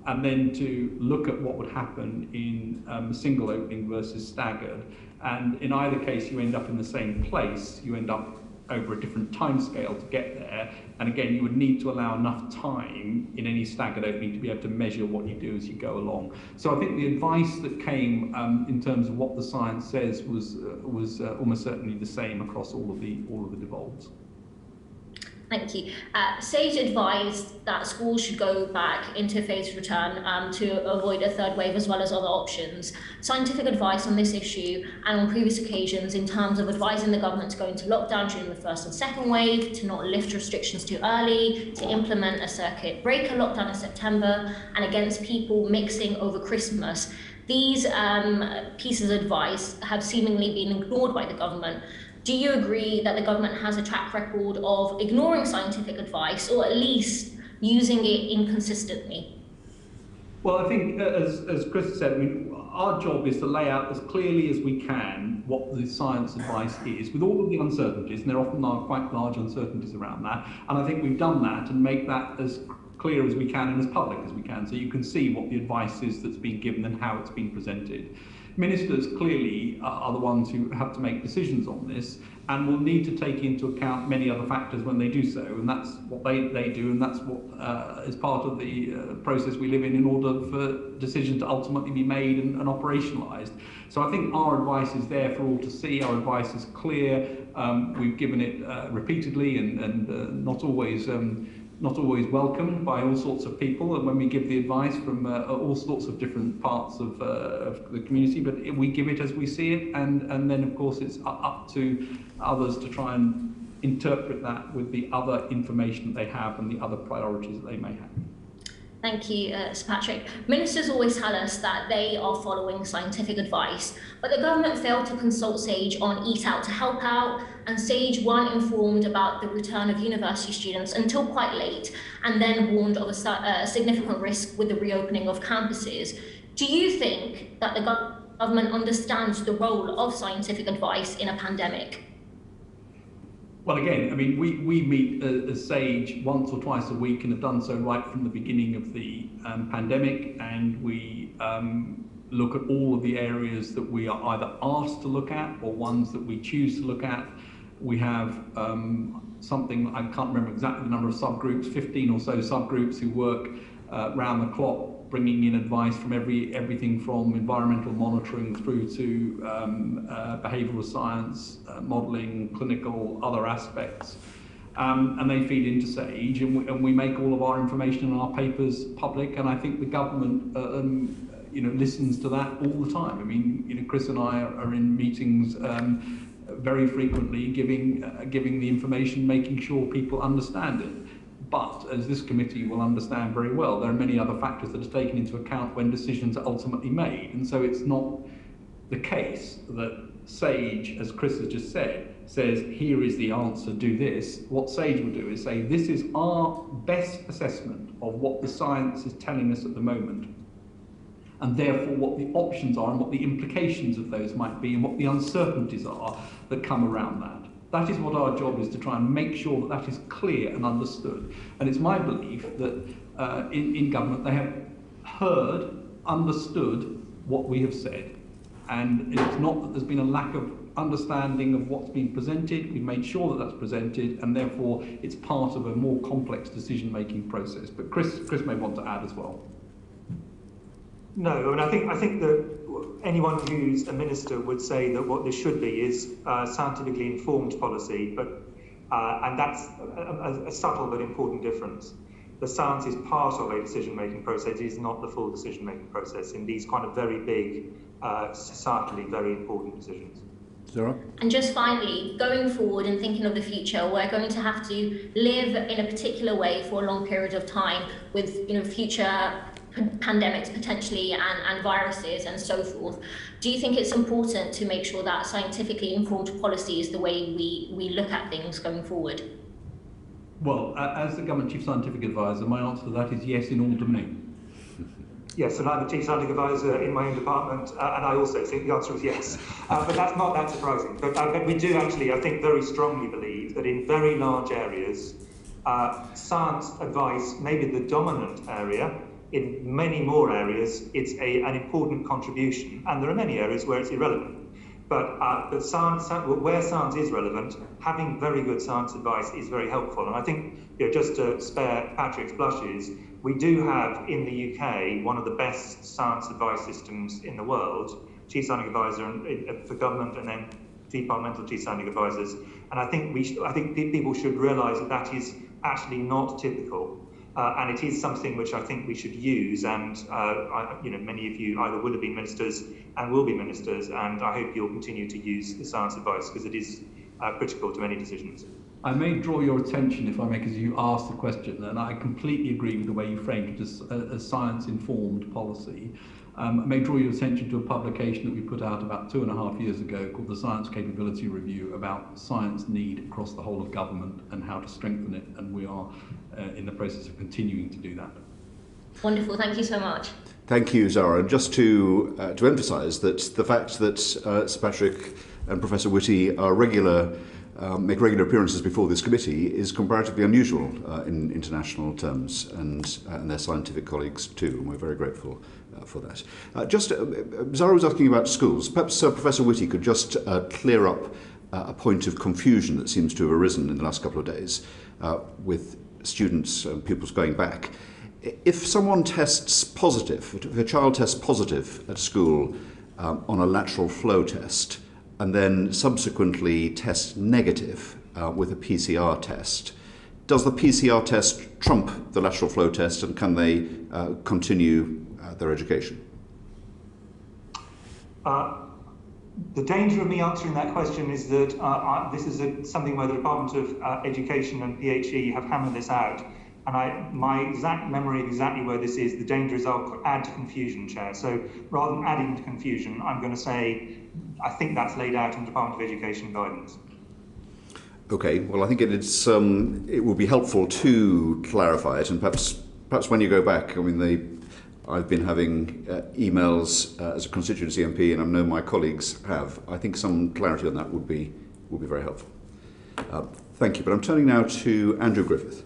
and then to look at what would happen in single opening versus staggered. And in either case, you end up in the same place. You end up over a different timescale to get there. And again, you would need to allow enough time in any staggered opening to be able to measure what you do as you go along. So I think the advice that came in terms of what the science says was almost certainly the same across all of the devolves. Thank you. SAGE advised that schools should go back into phased return to avoid a third wave, as well as other options. Scientific advice on this issue and on previous occasions in terms of advising the government to go into lockdown during the first and second wave, to not lift restrictions too early, to implement a circuit breaker lockdown in September, and against people mixing over Christmas. These pieces of advice have seemingly been ignored by the government. Do you agree that the government has a track record of ignoring scientific advice, or at least using it inconsistently? Well, I think, as Chris said, I mean, our job is to lay out as clearly as we can what the science advice is, with all of the uncertainties, and there often are quite large uncertainties around that. And I think we've done that and make that as clear as we can and as public as we can, so you can see what the advice is that's been given and how it's been presented. Ministers clearly are the ones who have to make decisions on this and will need to take into account many other factors when they do so, and that's what they do, and that's what is part of the process we live in order for decisions to ultimately be made and operationalised. So I think our advice is there for all to see. Our advice is clear. We've given it repeatedly and not always welcomed by all sorts of people, and when we give the advice from all sorts of different parts of the community, but we give it as we see it, and then of course it's up to others to try and interpret that with the other information that they have and the other priorities that they may have. Thank you, Sir Patrick. Ministers always tell us that they are following scientific advice, but the government failed to consult SAGE on Eat Out to help out, and SAGE weren't informed about the return of university students until quite late, and then warned of a significant risk with the reopening of campuses. Do you think that the government understands the role of scientific advice in a pandemic? Well, again, I mean, we meet as SAGE once or twice a week and have done so right from the beginning of the pandemic, and we look at all of the areas that we are either asked to look at or ones that we choose to look at. We have something, I can't remember exactly the number of subgroups, 15 or so subgroups who work round the clock, bringing in advice from everything from environmental monitoring through to behavioural science, modelling, clinical, other aspects. And they feed into SAGE, and we make all of our information and our papers public, and I think the government listens to that all the time. I mean, Chris and I are in meetings very frequently, giving the information, making sure people understand it. But, as this committee will understand very well, there are many other factors that are taken into account when decisions are ultimately made. And so it's not the case that SAGE, as Chris has just said, says, here is the answer, do this. What SAGE will do is say, this is our best assessment of what the science is telling us at the moment, and therefore what the options are and what the implications of those might be and what the uncertainties are that come around that. That is what our job is, to try and make sure that that is clear and understood. And it's my belief that in government they have heard, understood what we have said. And it's not that there's been a lack of understanding of what's been presented. We've made sure that that's presented, and therefore it's part of a more complex decision-making process. But Chris may want to add as well. No, I mean, I think that anyone who's a minister would say that what this should be is scientifically informed policy, but and that's a subtle but important difference. The science is part of a decision-making process. It is not the full decision-making process in these kind of very big, societally very important decisions. Sarah? And just finally, going forward and thinking of the future, we're going to have to live in a particular way for a long period of time with future pandemics potentially and viruses and so forth. Do you think it's important to make sure that scientifically informed policy is the way we look at things going forward? Well, as the Government Chief Scientific Advisor, my answer to that is yes in all domains. Yes, and I'm the Chief Scientific Advisor in my own department, and I also think the answer is yes. But that's not that surprising. But we do actually, I think, very strongly believe that in very large areas, science advice may be the dominant area. In many more areas, it's an important contribution, and there are many areas where it's irrelevant. But science, where science is relevant, having very good science advice is very helpful. And I think, just to spare Patrick's blushes, we do have in the UK one of the best science advice systems in the world, Chief Scientific Advisor for government and then departmental Chief Scientific Advisors. And I think people should realise that that is actually not typical. And it is something which I think we should use, and many of you either would have been ministers and will be ministers, and I hope you'll continue to use the science advice because it is critical to many decisions. I may draw your attention, if I may, because you asked the question, and I completely agree with the way you framed it as science-informed policy. I may draw your attention to a publication that we put out about 2.5 years ago called the Science Capability Review about science need across the whole of government and how to strengthen it, and we are in the process of continuing to do that. Wonderful, thank you so much. Thank you, Zara. And just to emphasise that the fact that Sir Patrick and Professor Whitty are regular make regular appearances before this committee is comparatively unusual in international terms, and their scientific colleagues too, and we're very grateful for that. Zara was asking about schools. Perhaps Professor Whitty could just clear up a point of confusion that seems to have arisen in the last couple of days with students and pupils going back. If someone tests positive, if a child tests positive at school on a lateral flow test, and then subsequently tests negative with a PCR test, does the PCR test trump the lateral flow test, and can they continue their education? The danger of me answering that question is that this is something where the Department of Education and PHE have hammered this out. And my exact memory of exactly where this is, the danger is I'll add to confusion, Chair. So rather than adding to confusion, I'm going to say I think that's laid out in the Department of Education guidance. Okay, well, I think it will be helpful to clarify it, and perhaps when you go back, I mean, I've been having emails as a constituency MP, and I know my colleagues have. I think some clarity on that would be very helpful. Thank you. But I'm turning now to Andrew Griffith.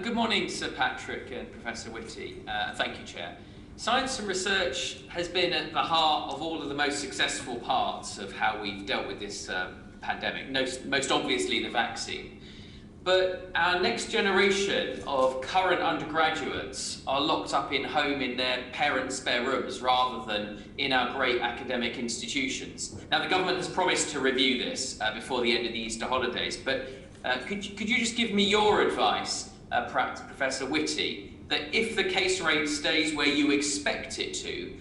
Good morning, Sir Patrick and Professor Whitty. Thank you, Chair. Science and research has been at the heart of all of the most successful parts of how we've dealt with this pandemic, most obviously the vaccine. But our next generation of current undergraduates are locked up in home in their parents' spare rooms rather than in our great academic institutions. Now, the government has promised to review this before the end of the Easter holidays, but could you just give me your advice, perhaps Professor Whitty, that if the case rate stays where you expect it to,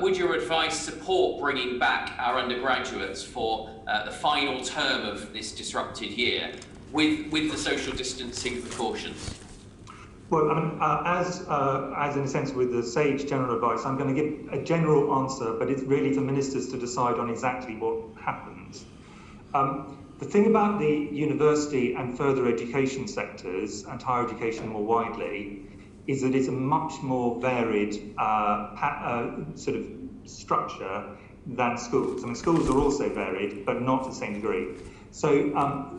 would your advice support bringing back our undergraduates for the final term of this disrupted year with the social distancing precautions? Well, as in a sense with the SAGE general advice, I'm going to give a general answer, but it's really for ministers to decide on exactly what happens. The thing about the university and further education sectors, and higher education more widely, is that it's a much more varied sort of structure than schools. I mean, schools are also varied, but not to the same degree. So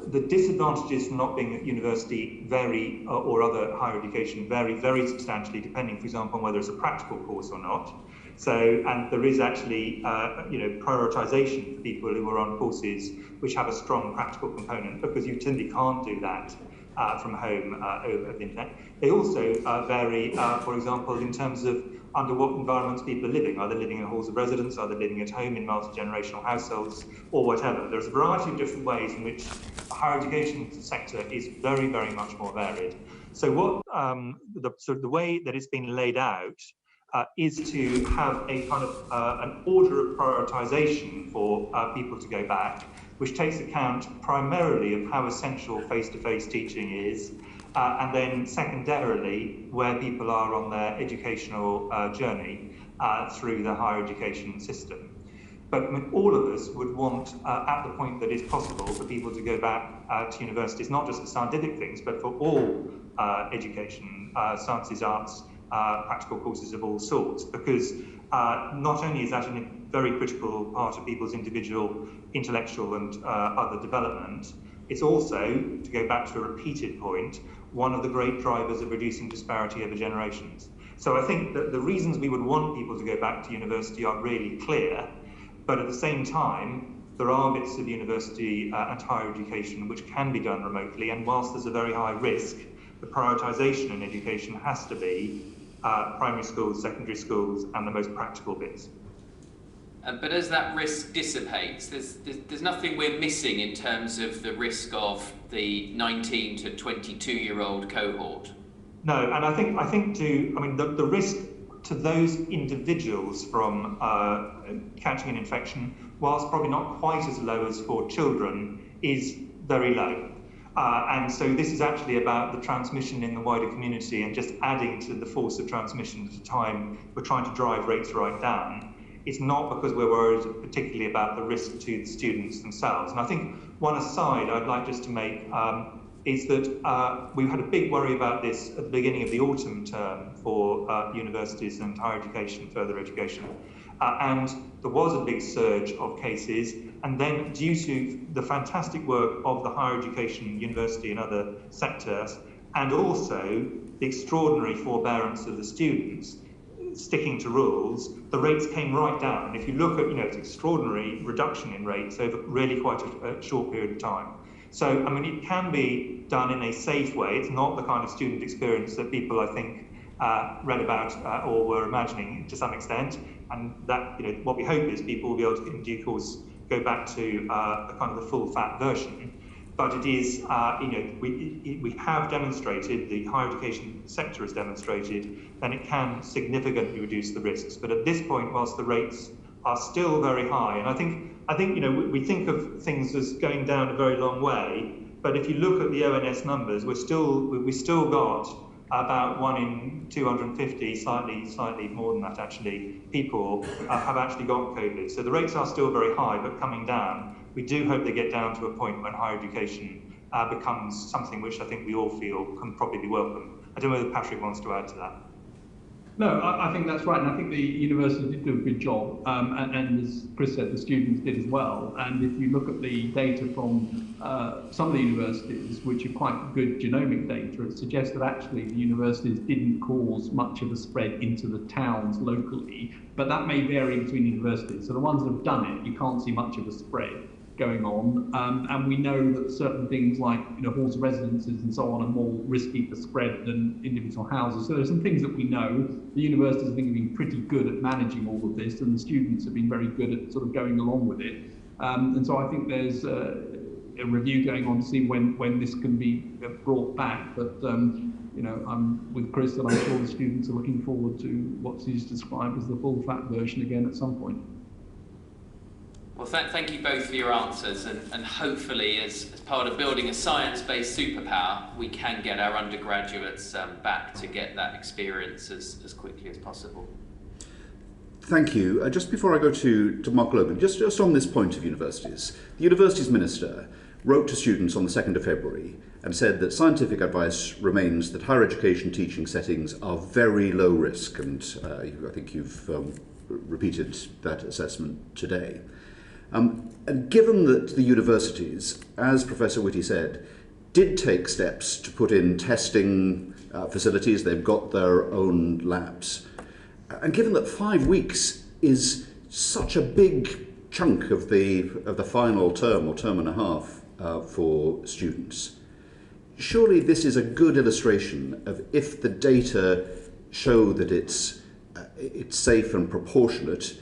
the disadvantages from not being at university vary, or other higher education vary very substantially, depending, for example, on whether it's a practical course or not. So, and there is actually, prioritisation for people who are on courses which have a strong practical component, because you simply can't do that from home over the internet. They also vary, for example, in terms of under what environments people are living. Are they living in halls of residence? Are they living at home in multi-generational households, or whatever? There's a variety of different ways in which the higher education sector is very, very much more varied. So what the way that it's been laid out is to have a kind of an order of prioritisation for people to go back, which takes account primarily of how essential face-to-face teaching is, and then secondarily where people are on their educational journey through the higher education system. But I mean, all of us would want, at the point that it's possible, for people to go back to universities, not just for scientific things, but for all education, sciences, arts, practical courses of all sorts, because not only is that a very critical part of people's individual intellectual and other development, it's also, to go back to a repeated point, one of the great drivers of reducing disparity over generations. So I think that the reasons we would want people to go back to university are really clear, but at the same time, there are bits of university and higher education which can be done remotely, and whilst there's a very high risk, the prioritisation in education has to be primary schools, secondary schools, and the most practical bits. But as that risk dissipates, there's nothing we're missing in terms of the risk of the 19 to 22-year-old cohort. No, and I think the risk to those individuals from catching an infection, whilst probably not quite as low as for children, is very low. And so this is actually about the transmission in the wider community and just adding to the force of transmission at a time we're trying to drive rates right down. It's not because we're worried particularly about the risk to the students themselves. And I think one aside I'd like just to make is that we've had a big worry about this at the beginning of the autumn term for universities and higher education, further education. and there was a big surge of cases, and then due to the fantastic work of the higher education, university and other sectors, and also the extraordinary forbearance of the students sticking to rules, the rates came right down. If you look at, it's extraordinary reduction in rates over really quite a short period of time. So, I mean, it can be done in a safe way. It's not the kind of student experience that people, I think, read about or were imagining to some extent. And that, what we hope is people will be able to, in due course, go back to a kind of the full fat version. But it is, we have demonstrated, the higher education sector has demonstrated, that it can significantly reduce the risks. But at this point, whilst the rates are still very high, and I think we think of things as going down a very long way. But if you look at the ONS numbers, we still got about 1 in 250, slightly more than that actually, people have actually got COVID. So the rates are still very high, but coming down. We do hope they get down to a point when higher education becomes something which I think we all feel can probably be welcome. I don't know whether Patrick wants to add to that. No, I think that's right, and I think the university did do a good job, and as Chris said, the students did as well. And if you look at the data from some of the universities, which are quite good genomic data, it suggests that actually the universities didn't cause much of a spread into the towns locally, but that may vary between universities. So the ones that have done it, you can't see much of a spread going on, and we know that certain things like halls of residences and so on are more risky to spread than individual houses. So there's some things that we know. The universities I think have been pretty good at managing all of this, and the students have been very good at sort of going along with it. And so I think there's a review going on to see when this can be brought back. But I'm with Chris, and I'm sure the students are looking forward to what he's described as the full fat version again at some point. Well, thank you both for your answers, and hopefully as part of building a science-based superpower, we can get our undergraduates back to get that experience as quickly as possible. Thank you. Just before I go to Mark Logan, just on this point of universities, the universities minister wrote to students on the 2nd of February and said that scientific advice remains that higher education teaching settings are very low risk, and I think you've repeated that assessment today. And given that the universities, as Professor Whitty said, did take steps to put in testing facilities, they've got their own labs, and given that 5 weeks is such a big chunk of the final term or term and a half for students, surely this is a good illustration of if the data show that it's safe and proportionate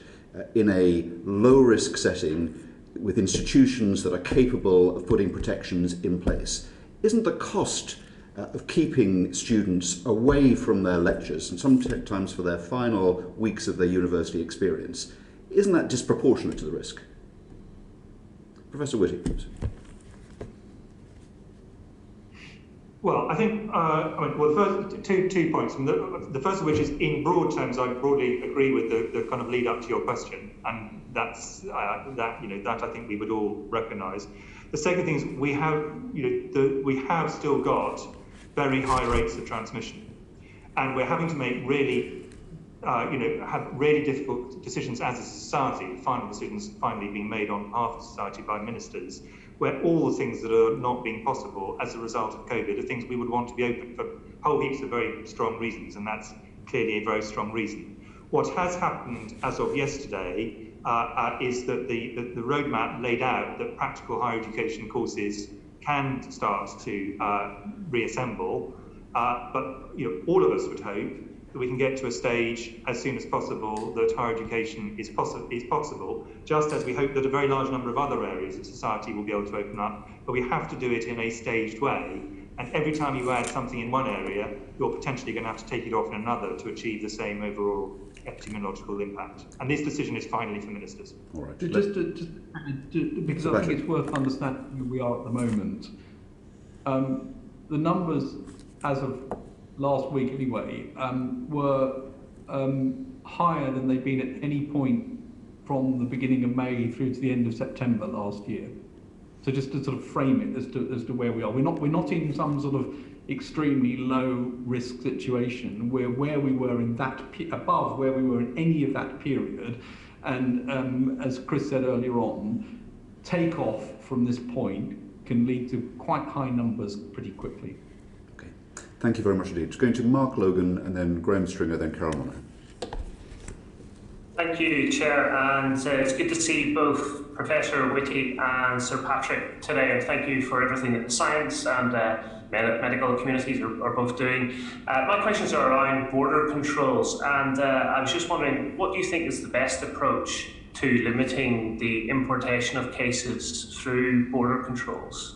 in a low-risk setting with institutions that are capable of putting protections in place. Isn't the cost of keeping students away from their lectures, and sometimes for their final weeks of their university experience, isn't that disproportionate to the risk? Professor Whitty, please. Well, I think, first, two points. The first of which is, in broad terms, I broadly agree with the kind of lead up to your question, and that's that I think we would all recognise. The second thing is we have still got very high rates of transmission, and we're having to make really have really difficult decisions as a society. Final decisions finally being made on behalf of society by ministers, where all the things that are not being possible as a result of COVID are things we would want to be open for whole heaps of very strong reasons, and that's clearly a very strong reason. What has happened as of yesterday is that the roadmap laid out that practical higher education courses can start to reassemble, but all of us would hope that we can get to a stage as soon as possible that higher education is possible, just as we hope that a very large number of other areas of society will be able to open up, but we have to do it in a staged way. And every time you add something in one area, you're potentially going to have to take it off in another to achieve the same overall epidemiological impact. And this decision is finally for ministers. All right. Just because I think it's worth understanding where we are at the moment. The numbers as of last week anyway, were higher than they've been at any point from the beginning of May through to the end of September last year. So just to sort of frame it as to where we are, we're not in some sort of extremely low risk situation. We're where we were in that above where we were in any of that period, And as Chris said earlier on, takeoff from this point can lead to quite high numbers pretty quickly. Okay, thank you very much indeed. Just going to Mark Logan and then Graham Stringer, then Carol Monaghan. Thank you, Chair, and it's good to see both Professor Whitty and Sir Patrick today, and thank you for everything that the science and medical communities are both doing. My questions are around border controls, and I was just wondering, what do you think is the best approach to limiting the importation of cases through border controls?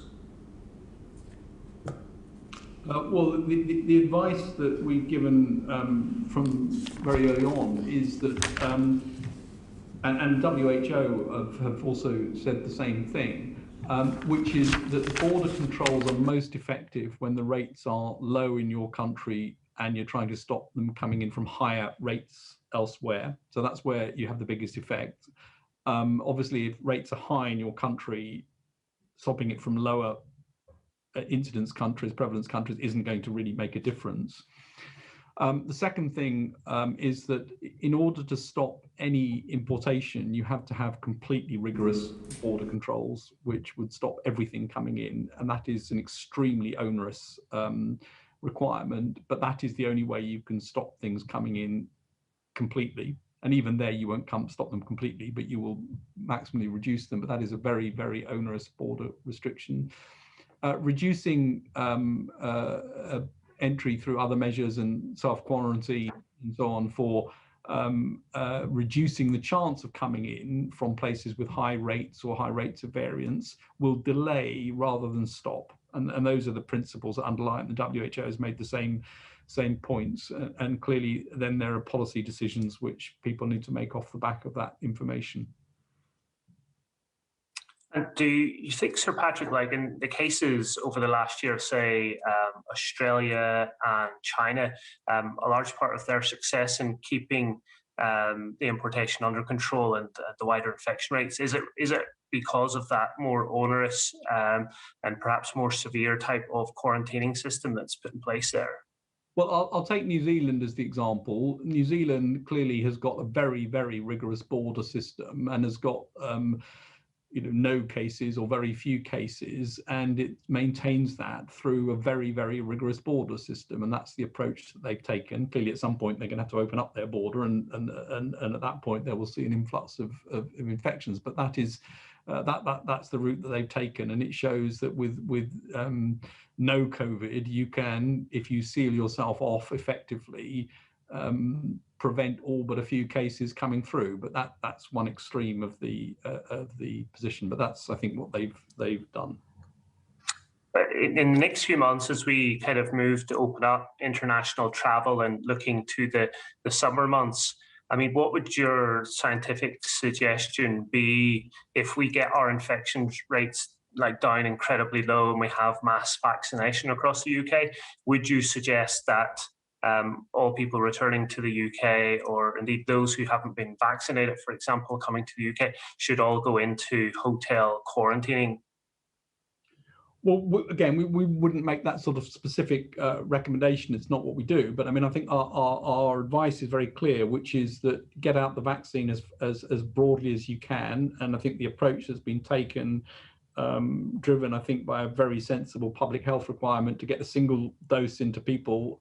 Well, the advice that we've given from very early on is that, and WHO have also said the same thing, which is that border controls are most effective when the rates are low in your country and you're trying to stop them coming in from higher rates elsewhere. So that's where you have the biggest effect. Obviously, if rates are high in your country, stopping it from lower incidence countries, prevalence countries, isn't going to really make a difference. The second thing is that in order to stop any importation, you have to have completely rigorous border controls, which would stop everything coming in. And that is an extremely onerous requirement, but that is the only way you can stop things coming in completely. And even there, you won't stop them completely, but you will maximally reduce them. But that is a very, very onerous border restriction. Reducing entry through other measures and self-quarantine and so on for reducing the chance of coming in from places with high rates or high rates of variance will delay rather than stop. And those are the principles that underlie it. The WHO has made the same points. And clearly, then there are policy decisions which people need to make off the back of that information. And do you think, Sir Patrick, like in the cases over the last year, say Australia and China, a large part of their success in keeping the importation under control and the wider infection rates, is it because of that more onerous and perhaps more severe type of quarantining system that's put in place there? Well, I'll take New Zealand as the example. New Zealand clearly has got a very, very rigorous border system and has got no cases or very few cases, and it maintains that through a very, very rigorous border system, and that's the approach that they've taken. Clearly, at some point, they're going to have to open up their border, and at that point, they will see an influx of infections. But that is that's the route that they've taken, and it shows that with no COVID, you can, if you seal yourself off effectively, prevent all but a few cases coming through. But that's one extreme of the position. But that's, I think, what they've done. In the next few months, as we kind of move to open up international travel and looking to the summer months, I mean, what would your scientific suggestion be if we get our infection rates like down incredibly low and we have mass vaccination across the UK? Would you suggest that all people returning to the UK, or indeed those who haven't been vaccinated, for example, coming to the UK, should all go into hotel quarantining? Well, again, we wouldn't make that sort of specific recommendation. It's not what we do. But I mean, I think our advice is very clear, which is that get out the vaccine as broadly as you can. And I think the approach that's been taken, driven, I think, by a very sensible public health requirement to get a single dose into people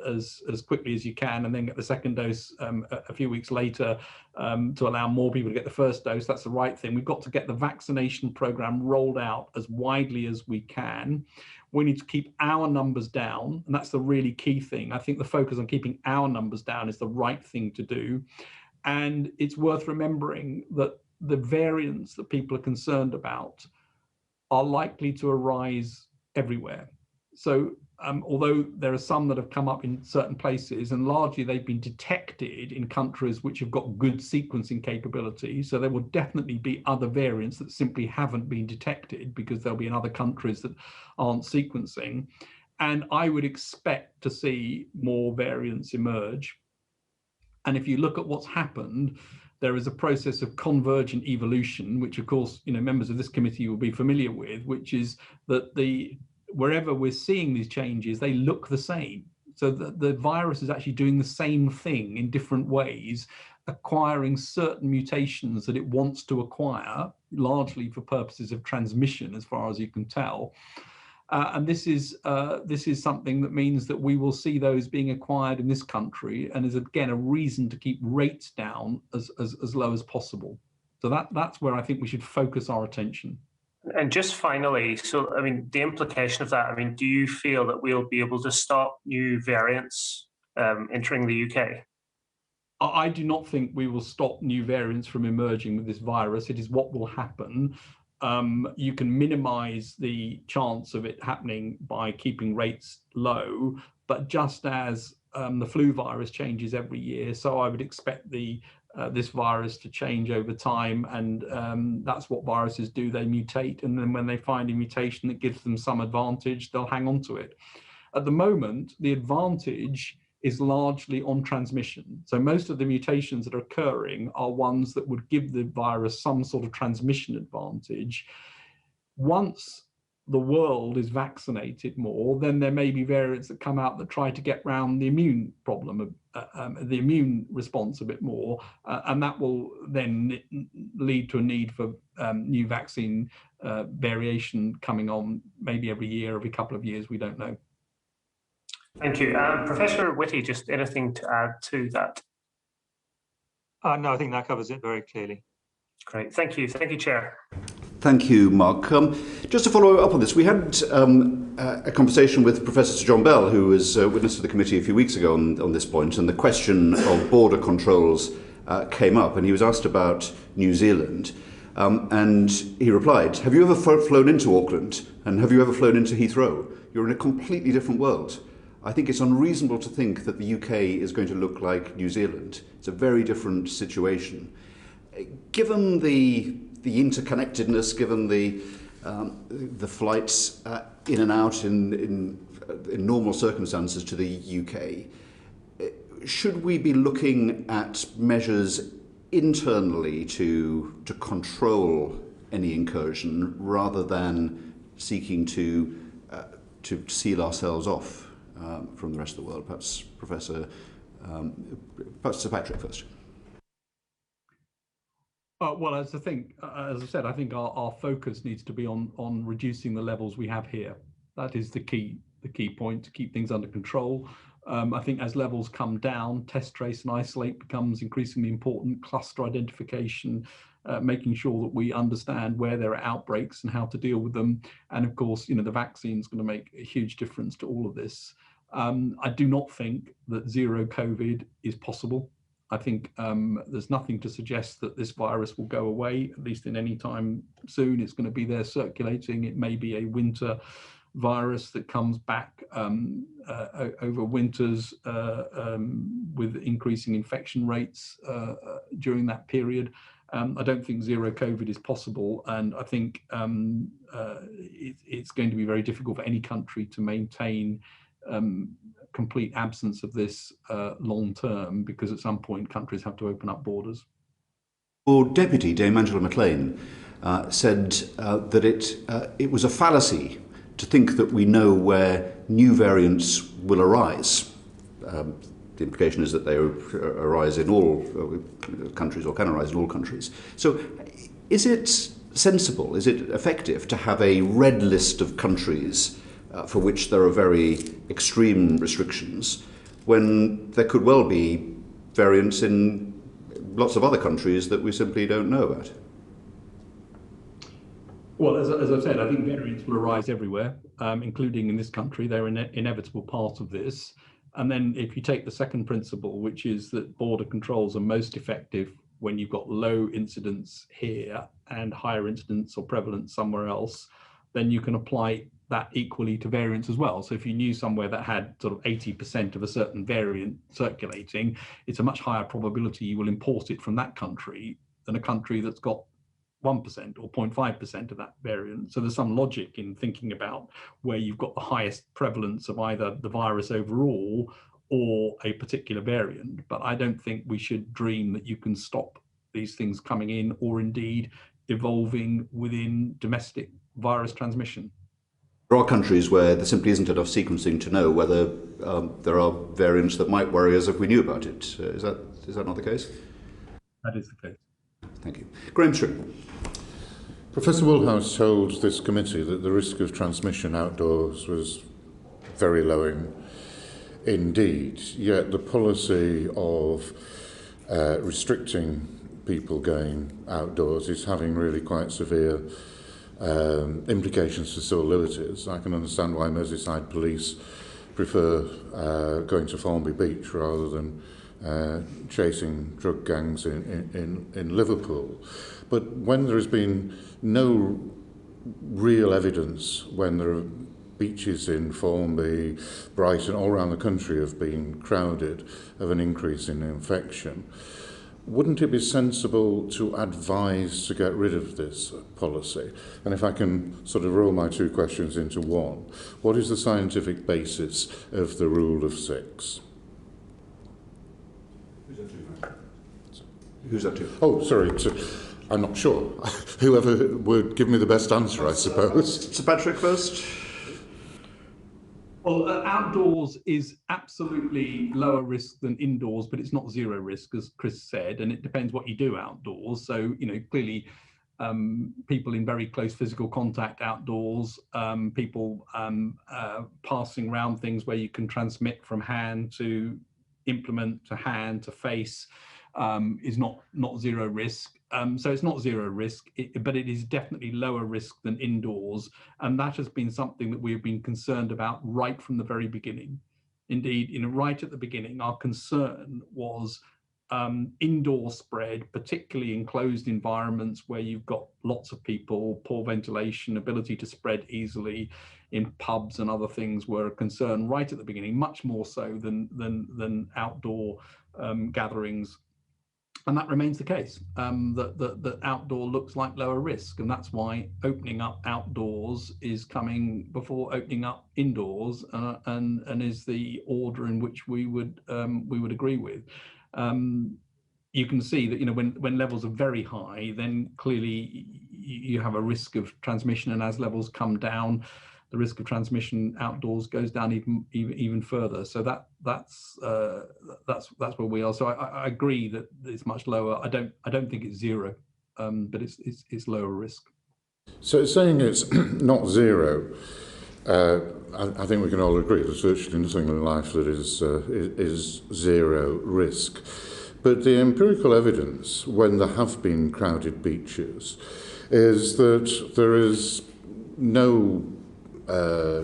as quickly as you can, and then get the second dose a few weeks later to allow more people to get the first dose. That's the right thing. We've got to get the vaccination program rolled out as widely as we can. We need to keep our numbers down, and that's the really key thing. I think the focus on keeping our numbers down is the right thing to do. And it's worth remembering that the variants that people are concerned about are likely to arise everywhere. So although there are some that have come up in certain places, and largely they've been detected in countries which have got good sequencing capability, so there will definitely be other variants that simply haven't been detected because they'll be in other countries that aren't sequencing. And I would expect to see more variants emerge. And if you look at what's happened, there is a process of convergent evolution, which of course, members of this committee will be familiar with, which is that wherever we're seeing these changes, they look the same. So the virus is actually doing the same thing in different ways. acquiring certain mutations that it wants to acquire, largely for purposes of transmission, as far as you can tell. And this is something that means that we will see those being acquired in this country, and is again a reason to keep rates down as low as possible. So that's where I think we should focus our attention. And just finally, so I mean, the implication of that, I mean, do you feel that we'll be able to stop new variants entering the UK? I do not think we will stop new variants from emerging with this virus. It is what will happen. You can minimize the chance of it happening by keeping rates low, but just as the flu virus changes every year, so I would expect this virus to change over time, and that's what viruses do. They mutate, and then when they find a mutation that gives them some advantage, they'll hang on to it. At the moment, the advantage is largely on transmission. So most of the mutations that are occurring are ones that would give the virus some sort of transmission advantage. Once the world is vaccinated more, then there may be variants that come out that try to get around the immune problem, the immune response a bit more, and that will then lead to a need for new vaccine variation coming on maybe every year, every couple of years, we don't know. Thank you. Professor Whitty, just anything to add to that? No, I think that covers it very clearly. Great. Thank you. Thank you, Chair. Thank you, Mark. Just to follow up on this, we had a conversation with Professor Sir John Bell, who was witness to the committee a few weeks ago on this point, and the question of border controls came up, and he was asked about New Zealand. And he replied, have you ever flown into Auckland? And have you ever flown into Heathrow? You're in a completely different world. I think it's unreasonable to think that the UK is going to look like New Zealand. It's a very different situation. Given the interconnectedness, given the flights in and out in normal circumstances to the UK, should we be looking at measures internally to control any incursion rather than seeking to seal ourselves off from the rest of the world? Perhaps Sir Patrick first. Well, as I said, I think our focus needs to be on reducing the levels we have here. That is the key point, to keep things under control. I think as levels come down, test, trace, and isolate becomes increasingly important. Cluster identification, making sure that we understand where there are outbreaks and how to deal with them. And of course, the vaccine is going to make a huge difference to all of this. I do not think that zero COVID is possible. I think there's nothing to suggest that this virus will go away, at least in any time soon. It's going to be there circulating. It may be a winter virus that comes back over winters with increasing infection rates during that period. I don't think zero COVID is possible, and I think it's going to be very difficult for any country to maintain complete absence of this long term, because at some point countries have to open up borders. Your deputy, Dame Angela McLean, said that it was a fallacy to think that we know where new variants will arise. The implication is that they arise in all countries, or can arise in all countries. So is it sensible, is it effective to have a red list of countries for which there are very extreme restrictions, when there could well be variants in lots of other countries that we simply don't know about? Well, as I've said, I think variants will arise everywhere, including in this country. They're an inevitable part of this. And then if you take the second principle, which is that border controls are most effective when you've got low incidence here and higher incidence or prevalence somewhere else, then you can apply that equally to variants as well. So if you knew somewhere that had sort of 80% of a certain variant circulating, it's a much higher probability you will import it from that country than a country that's got 1% or 0.5% of that variant. So there's some logic in thinking about where you've got the highest prevalence of either the virus overall or a particular variant. But I don't think we should dream that you can stop these things coming in, or indeed evolving within domestic virus transmission. There are countries where there simply isn't enough sequencing to know whether there are variants that might worry us if we knew about it. Is that not the case? That is the case. Thank you. Graham Tripp. Professor Woolhouse told this committee that the risk of transmission outdoors was very low indeed, yet the policy of restricting people going outdoors is having really quite severe implications for civil liberties. I can understand why Merseyside police prefer going to Formby Beach rather than chasing drug gangs in Liverpool. But when there has been no real evidence, when there are beaches in Formby, Brighton, all around the country have been crowded, of an increase in infection, wouldn't it be sensible to advise to get rid of this policy? And if I can sort of roll my two questions into one, what is the scientific basis of the rule of six? Who's that to? Oh, sorry, I'm not sure. Whoever would give me the best answer, I suppose. Sir Patrick first. Well, outdoors is absolutely lower risk than indoors, but it's not zero risk, as Chris said, and it depends what you do outdoors. So, clearly people in very close physical contact outdoors, people passing around things where you can transmit from hand to implement to hand to face is not zero risk. So it's not zero risk, but it is definitely lower risk than indoors. And that has been something that we've been concerned about right from the very beginning. Indeed, right at the beginning, our concern was indoor spread, particularly in closed environments where you've got lots of people, poor ventilation, ability to spread easily in pubs and other things were a concern right at the beginning, much more so than outdoor gatherings. And that remains the case, that outdoor looks like lower risk. And that's why opening up outdoors is coming before opening up indoors and is the order in which we would agree with. You can see that when levels are very high, then clearly you have a risk of transmission, and as levels come down, the risk of transmission outdoors goes down even further. So that's where we are. So I agree that it's much lower. I don't think it's zero, but it's lower risk. So saying it's not zero, I think we can all agree there's virtually nothing in life that is zero risk. But the empirical evidence, when there have been crowded beaches, is that there is no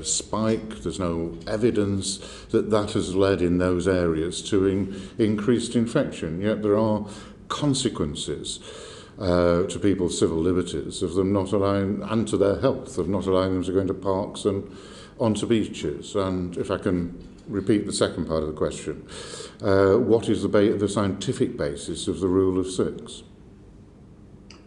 spike, there's no evidence that has led in those areas to increased infection, yet there are consequences to people's civil liberties of them not allowing, and to their health, of not allowing them to go into parks and onto beaches. And if I can repeat the second part of the question, what is the scientific basis of the rule of six?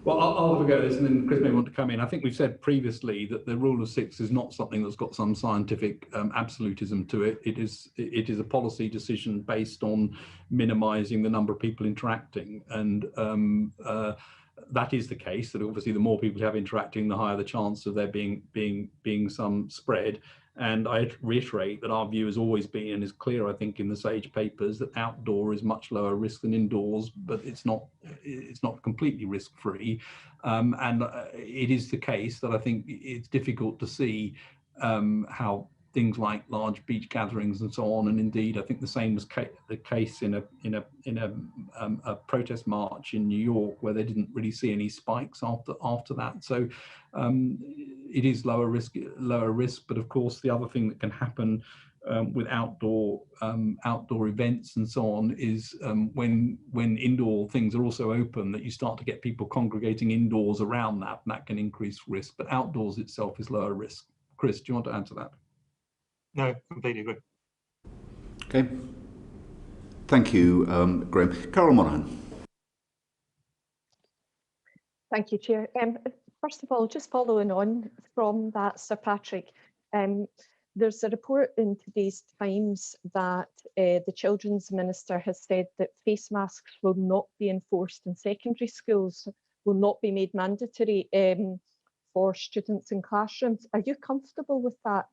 Well, I'll have a go at this, and then Chris may want to come in. I think we've said previously that the rule of six is not something that's got some scientific absolutism to it. It is a policy decision based on minimising the number of people interacting, and that is the case. That obviously, the more people you have interacting, the higher the chance of there being some spread. And I reiterate that our view has always been, and is clear, I think, in the SAGE papers, that outdoor is much lower risk than indoors, but it's not completely risk-free. And it is the case that I think it's difficult to see how things like large beach gatherings and so on, and indeed, I think the same was the case in a protest march in New York, where they didn't really see any spikes after that. So it is lower risk, but of course, the other thing that can happen with outdoor events and so on is when indoor things are also open, that you start to get people congregating indoors around that, and that can increase risk. But outdoors itself is lower risk. Chris, do you want to add to that? No, completely agree. Okay. Thank you, Graham. Carol Monaghan. Thank you, Chair. First of all, just following on from that, Sir Patrick, there's a report in today's Times that the Children's Minister has said that face masks will not be enforced in secondary schools, will not be made mandatory for students in classrooms. Are you comfortable with that?